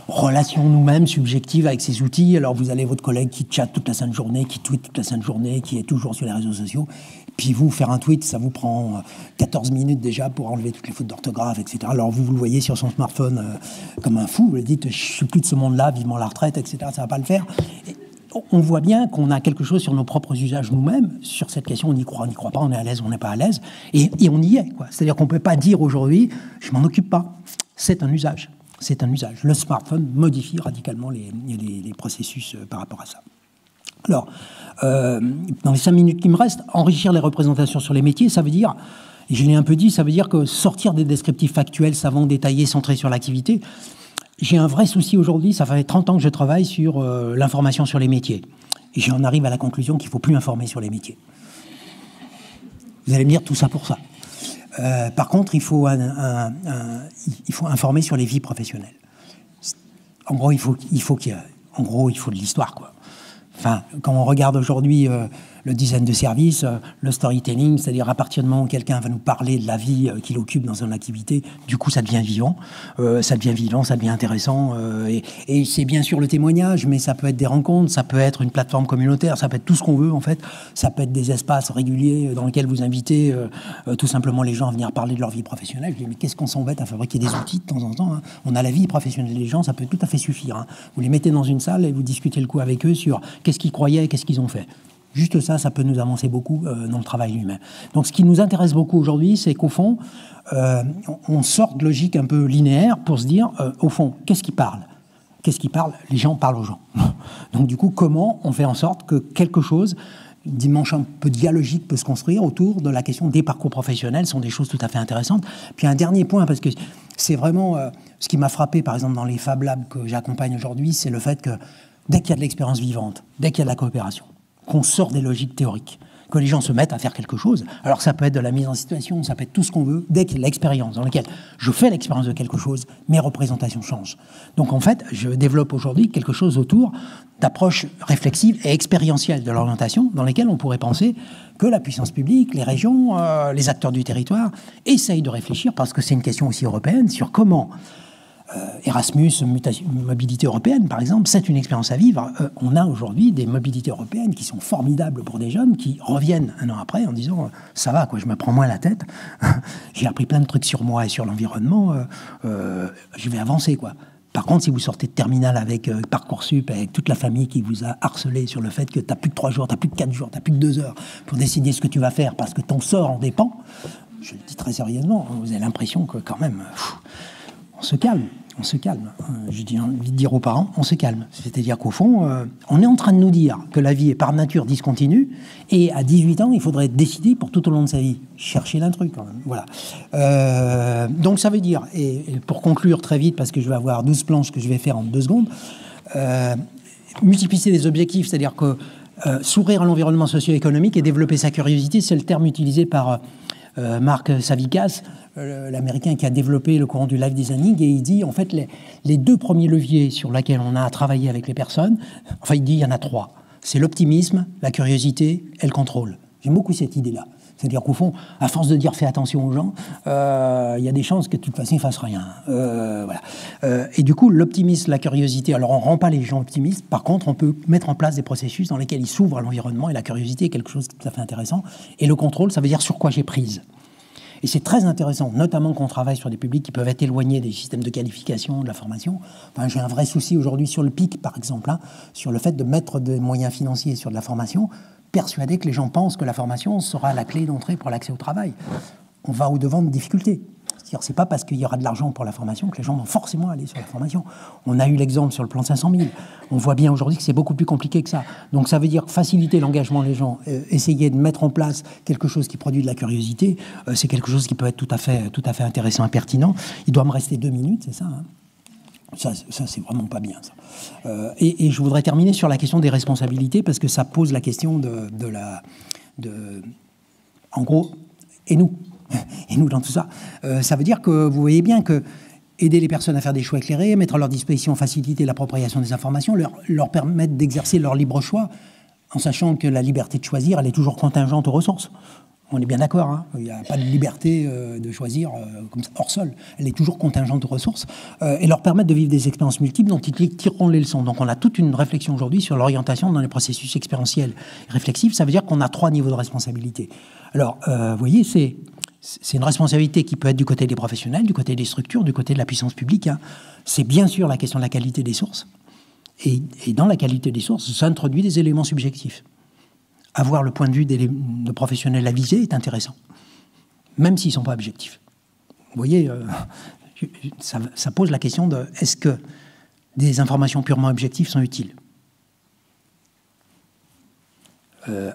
relation nous-mêmes subjective avec ces outils. Alors vous avez votre collègue qui chatte toute la sainte journée, qui tweet toute la sainte journée, qui est toujours sur les réseaux sociaux. Puis vous, faire un tweet, ça vous prend 14 minutes déjà pour enlever toutes les fautes d'orthographe, etc. Alors vous le voyez sur son smartphone comme un fou, vous lui dites « je suis plus de ce monde-là, vivement la retraite, etc. » Ça va pas le faire. Et on voit bien qu'on a quelque chose sur nos propres usages nous-mêmes. Sur cette question, on y croit pas, on est à l'aise, on n'est pas à l'aise. Et on y est, quoi. C'est-à-dire qu'on ne peut pas dire aujourd'hui « je m'en occupe pas ». C'est un usage. C'est un usage. Le smartphone modifie radicalement les processus par rapport à ça. Alors, dans les 5 minutes qui me restent, enrichir les représentations sur les métiers, ça veut dire, et je l'ai un peu dit, ça veut dire que sortir des descriptifs factuels, savants, détaillés, centrés sur l'activité. J'ai un vrai souci aujourd'hui, ça fait 30 ans que je travaille sur l'information sur les métiers. Et j'en arrive à la conclusion qu'il ne faut plus informer sur les métiers. Vous allez me dire tout ça pour ça. Par contre, il faut informer sur les vies professionnelles. En gros, il faut de l'histoire, quoi. Enfin, quand on regarde aujourd'hui le design de service, le storytelling, c'est-à-dire à partir du moment où quelqu'un va nous parler de la vie qu'il occupe dans son activité, du coup ça devient vivant, ça devient intéressant. Et c'est bien sûr le témoignage, mais ça peut être des rencontres, ça peut être une plateforme communautaire, ça peut être tout ce qu'on veut en fait. Ça peut être des espaces réguliers dans lesquels vous invitez tout simplement les gens à venir parler de leur vie professionnelle. Je dis mais qu'est-ce qu'on s'embête à fabriquer des outils de temps en temps, hein. On a la vie professionnelle des gens, ça peut tout à fait suffire, hein. Vous les mettez dans une salle et vous discutez le coup avec eux sur qu'est-ce qu'ils croyaient et qu'est-ce qu'ils ont fait. Juste ça peut nous avancer beaucoup dans le travail lui-même. Donc ce qui nous intéresse beaucoup aujourd'hui, c'est qu'au fond, on sort de logique un peu linéaire pour se dire, au fond, qu'est-ce qui parle? Qu'est-ce qui parle? Les gens parlent aux gens. Donc du coup, comment on fait en sorte que quelque chose, une dimension un peu dialogique peut se construire autour de la question des parcours professionnels, sont des choses tout à fait intéressantes. Puis un dernier point, parce que c'est vraiment ce qui m'a frappé, par exemple, dans les Fab Labs que j'accompagne aujourd'hui, c'est le fait que dès qu'il y a de l'expérience vivante, dès qu'il y a de la coopération, qu'on sort des logiques théoriques, que les gens se mettent à faire quelque chose. Alors ça peut être de la mise en situation, ça peut être tout ce qu'on veut, dès qu'il y a l'expérience dans laquelle je fais l'expérience de quelque chose, mes représentations changent. Donc en fait, je développe aujourd'hui quelque chose autour d'approches réflexives et expérientielles de l'orientation, dans lesquelles on pourrait penser que la puissance publique, les régions, les acteurs du territoire essayent de réfléchir, parce que c'est une question aussi européenne, sur comment Erasmus, mobilité européenne, par exemple, c'est une expérience à vivre. On a aujourd'hui des mobilités européennes qui sont formidables pour des jeunes qui reviennent un an après en disant ça va, quoi, je me prends moins la tête, j'ai appris plein de trucs sur moi et sur l'environnement, je vais avancer, quoi. Par contre, si vous sortez de terminale avec Parcoursup, avec toute la famille qui vous a harcelé sur le fait que tu n'as plus que 3 jours, tu n'as plus que 4 jours, tu n'as plus que 2 heures pour décider ce que tu vas faire parce que ton sort en dépend, je le dis très sérieusement, vous avez l'impression que quand même, on se calme. on se calme. J'ai envie de dire aux parents, on se calme. C'est-à-dire qu'au fond, on est en train de nous dire que la vie est par nature discontinue, et à 18 ans, il faudrait décider pour tout au long de sa vie. Chercher l'intrus, quand même. Voilà. Donc ça veut dire, et pour conclure très vite, parce que je vais avoir 12 planches que je vais faire en 2 secondes, multiplier les objectifs, c'est-à-dire que s'ouvrir à l'environnement socio-économique et développer sa curiosité, c'est le terme utilisé par Mark Savikas, l'Américain qui a développé le courant du life designing, et il dit, en fait, les 2 premiers leviers sur lesquels on a à travailler avec les personnes, enfin, il dit, il y en a 3. C'est l'optimisme, la curiosité et le contrôle. J'aime beaucoup cette idée-là. C'est-à-dire qu'au fond, à force de dire fais attention aux gens, il y a des chances que de toute façon ils ne fassent rien. Voilà. Et du coup, l'optimisme, la curiosité, alors on ne rend pas les gens optimistes, par contre on peut mettre en place des processus dans lesquels ils s'ouvrent à l'environnement, et la curiosité est quelque chose de tout à fait intéressant. Et le contrôle, ça veut dire sur quoi j'ai prise. Et c'est très intéressant, notamment quand on travaille sur des publics qui peuvent être éloignés des systèmes de qualification, de la formation. Enfin, j'ai un vrai souci aujourd'hui sur le PIC, par exemple, sur le fait de mettre des moyens financiers sur de la formation, persuadé que les gens pensent que la formation sera la clé d'entrée pour l'accès au travail. On va au-devant de difficultés. C'est-à-dire, c'est pas parce qu'il y aura de l'argent pour la formation que les gens vont forcément aller sur la formation. On a eu l'exemple sur le plan 500 000. On voit bien aujourd'hui que c'est beaucoup plus compliqué que ça. Donc ça veut dire faciliter l'engagement des gens, essayer de mettre en place quelque chose qui produit de la curiosité, c'est quelque chose qui peut être tout à fait intéressant et pertinent. Il doit me rester 2 minutes, c'est ça, Ça, c'est vraiment pas bien, ça. Et je voudrais terminer sur la question des responsabilités, parce que ça pose la question en gros, et nous dans tout ça. Ça veut dire que vous voyez bien que aider les personnes à faire des choix éclairés, mettre à leur disposition, faciliter l'appropriation des informations, leur permettre d'exercer leur libre choix, en sachant que la liberté de choisir, elle est toujours contingente aux ressources. On est bien d'accord, hein, il n'y a pas de liberté de choisir comme ça, hors sol. Elle est toujours contingente aux ressources. Et leur permettre de vivre des expériences multiples dont ils tireront les leçons. Donc on a toute une réflexion aujourd'hui sur l'orientation dans les processus expérientiels et réflexifs. Ça veut dire qu'on a 3 niveaux de responsabilité. Alors, vous voyez, c'est une responsabilité qui peut être du côté des professionnels, du côté des structures, du côté de la puissance publique. Hein. C'est bien sûr la question de la qualité des sources. Et dans la qualité des sources, ça introduit des éléments subjectifs. Avoir le point de vue de professionnels avisés est intéressant, même s'ils ne sont pas objectifs. Vous voyez, ça pose la question de est-ce que des informations purement objectives sont utiles ?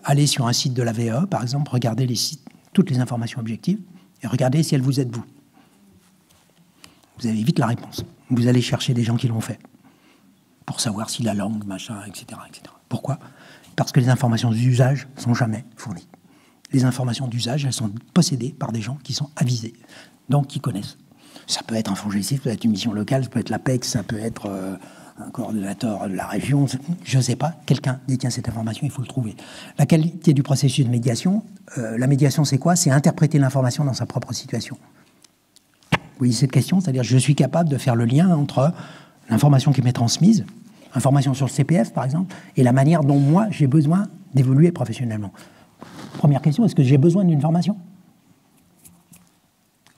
Allez sur un site de la VAE, par exemple, regardez toutes les informations objectives et regardez si elles vous aident, vous. Vous avez vite la réponse. Vous allez chercher des gens qui l'ont fait pour savoir si la langue, machin, etc. etc. Pourquoi ? Parce que les informations d'usage ne sont jamais fournies. Les informations d'usage, elles sont possédées par des gens qui sont avisés, donc qui connaissent. Ça peut être un FONGECIF, ça peut être une mission locale, ça peut être l'APEX, ça peut être un coordonnateur de la région, je ne sais pas, quelqu'un détient cette information, il faut le trouver. La qualité du processus de médiation, la médiation c'est quoi ? C'est interpréter l'information dans sa propre situation. Vous voyez cette question ? C'est-à-dire je suis capable de faire le lien entre l'information qui m'est transmise, information sur le CPF, par exemple, et la manière dont moi, j'ai besoin d'évoluer professionnellement. Première question, est-ce que j'ai besoin d'une formation ?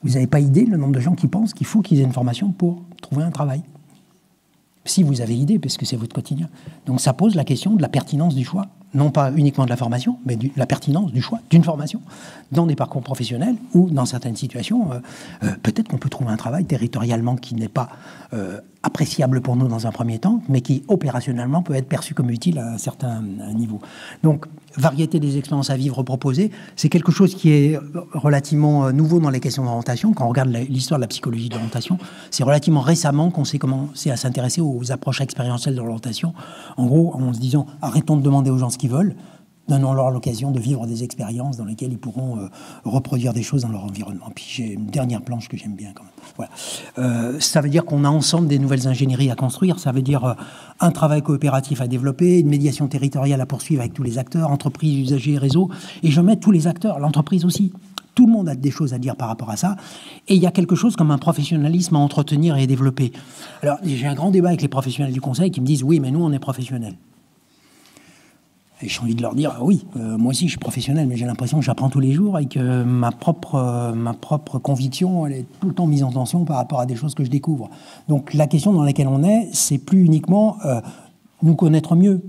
Vous n'avez pas idée le nombre de gens qui pensent qu'il faut qu'ils aient une formation pour trouver un travail. Si vous avez idée, parce que c'est votre quotidien. Donc ça pose la question de la pertinence du choix, non pas uniquement de la formation, mais de la pertinence du choix d'une formation dans des parcours professionnels ou dans certaines situations, peut-être qu'on peut trouver un travail territorialement qui n'est pas appréciable pour nous dans un premier temps, mais qui opérationnellement peut être perçu comme utile à un certain niveau. Donc, variété des expériences à vivre proposées, c'est quelque chose qui est relativement nouveau dans les questions d'orientation. Quand on regarde l'histoire de la psychologie de l'orientation, c'est relativement récemment qu'on s'est commencé à s'intéresser aux approches expérientielles de l'orientation. En gros, en se disant, arrêtons de demander aux gens ce qu'ils veulent, donnons-leur l'occasion de vivre des expériences dans lesquelles ils pourront reproduire des choses dans leur environnement. Puis j'ai une dernière planche que j'aime bien quand même. Voilà. Ça veut dire qu'on a ensemble des nouvelles ingénieries à construire, ça veut dire un travail coopératif à développer, une médiation territoriale à poursuivre avec tous les acteurs, entreprises, usagers, réseaux, et je mets tous les acteurs, l'entreprise aussi. Tout le monde a des choses à dire par rapport à ça, et il y a quelque chose comme un professionnalisme à entretenir et développer. Alors j'ai un grand débat avec les professionnels du conseil qui me disent « oui, mais nous on est professionnels ». Et j'ai envie de leur dire, oui, moi aussi je suis professionnel, mais j'ai l'impression que j'apprends tous les jours et que ma propre conviction, elle est tout le temps mise en tension par rapport à des choses que je découvre. Donc la question dans laquelle on est, c'est plus uniquement nous connaître mieux,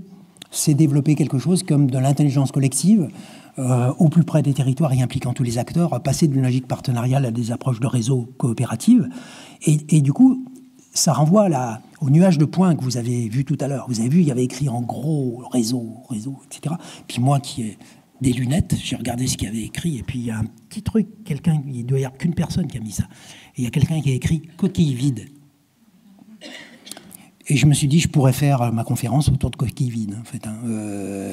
c'est développer quelque chose comme de l'intelligence collective au plus près des territoires et impliquant tous les acteurs, passer d'une logique partenariale à des approches de réseau coopératives. Et du coup, ça renvoie au nuage de points que vous avez vu tout à l'heure. Vous avez vu, il y avait écrit en gros réseau, etc. Puis moi qui ai des lunettes, j'ai regardé ce qu'il y avait écrit, et puis il y a un petit truc, il doit y avoir qu'une personne qui a mis ça. Et il y a quelqu'un qui a écrit « coquille vide ». Et je me suis dit, je pourrais faire ma conférence autour de coquille vide, en fait,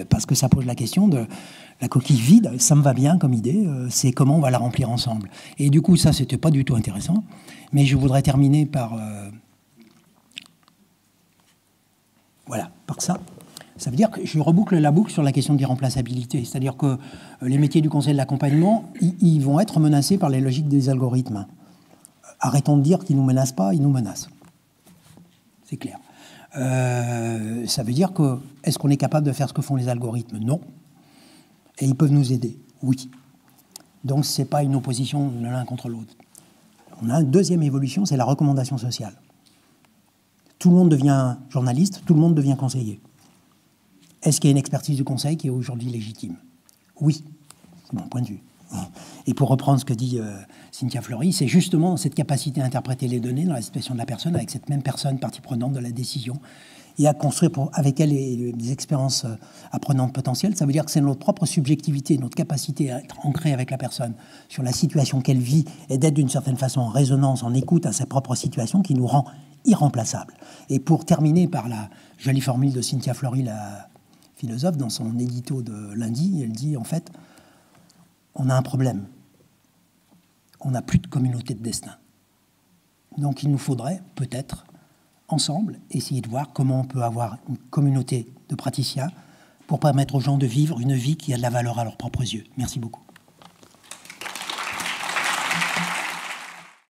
parce que ça pose la question de la coquille vide. Ça me va bien comme idée, c'est comment on va la remplir ensemble. Et du coup, ça, c'était pas du tout intéressant. Mais je voudrais terminer par par ça. Ça veut dire que je reboucle la boucle sur la question de l'irremplaçabilité. C'est-à-dire que les métiers du conseil de l'accompagnement, ils vont être menacés par les logiques des algorithmes. Arrêtons de dire qu'ils ne nous menacent pas, ils nous menacent. C'est clair. Ça veut dire que, est-ce qu'on est capable de faire ce que font les algorithmes? Non. Et ils peuvent nous aider? Oui. Donc, ce n'est pas une opposition l'un contre l'autre. On a une deuxième évolution, c'est la recommandation sociale. Tout le monde devient journaliste, tout le monde devient conseiller. Est-ce qu'il y a une expertise du conseil qui est aujourd'hui légitime? Oui, c'est mon point de vue. Et pour reprendre ce que dit Cynthia Fleury, c'est justement cette capacité à interpréter les données dans la situation de la personne, avec cette même personne partie prenante de la décision, et à construire avec elle des expériences apprenantes potentielles. Ça veut dire que c'est notre propre subjectivité, notre capacité à être ancré avec la personne sur la situation qu'elle vit et d'être d'une certaine façon en résonance, en écoute à sa propre situation qui nous rend irremplaçables. Et pour terminer par la jolie formule de Cynthia Fleury, la philosophe, dans son édito de lundi, elle dit en fait, on a un problème. On n'a plus de communauté de destin. Donc il nous faudrait peut-être, ensemble, essayer de voir comment on peut avoir une communauté de praticiens pour permettre aux gens de vivre une vie qui a de la valeur à leurs propres yeux. Merci beaucoup.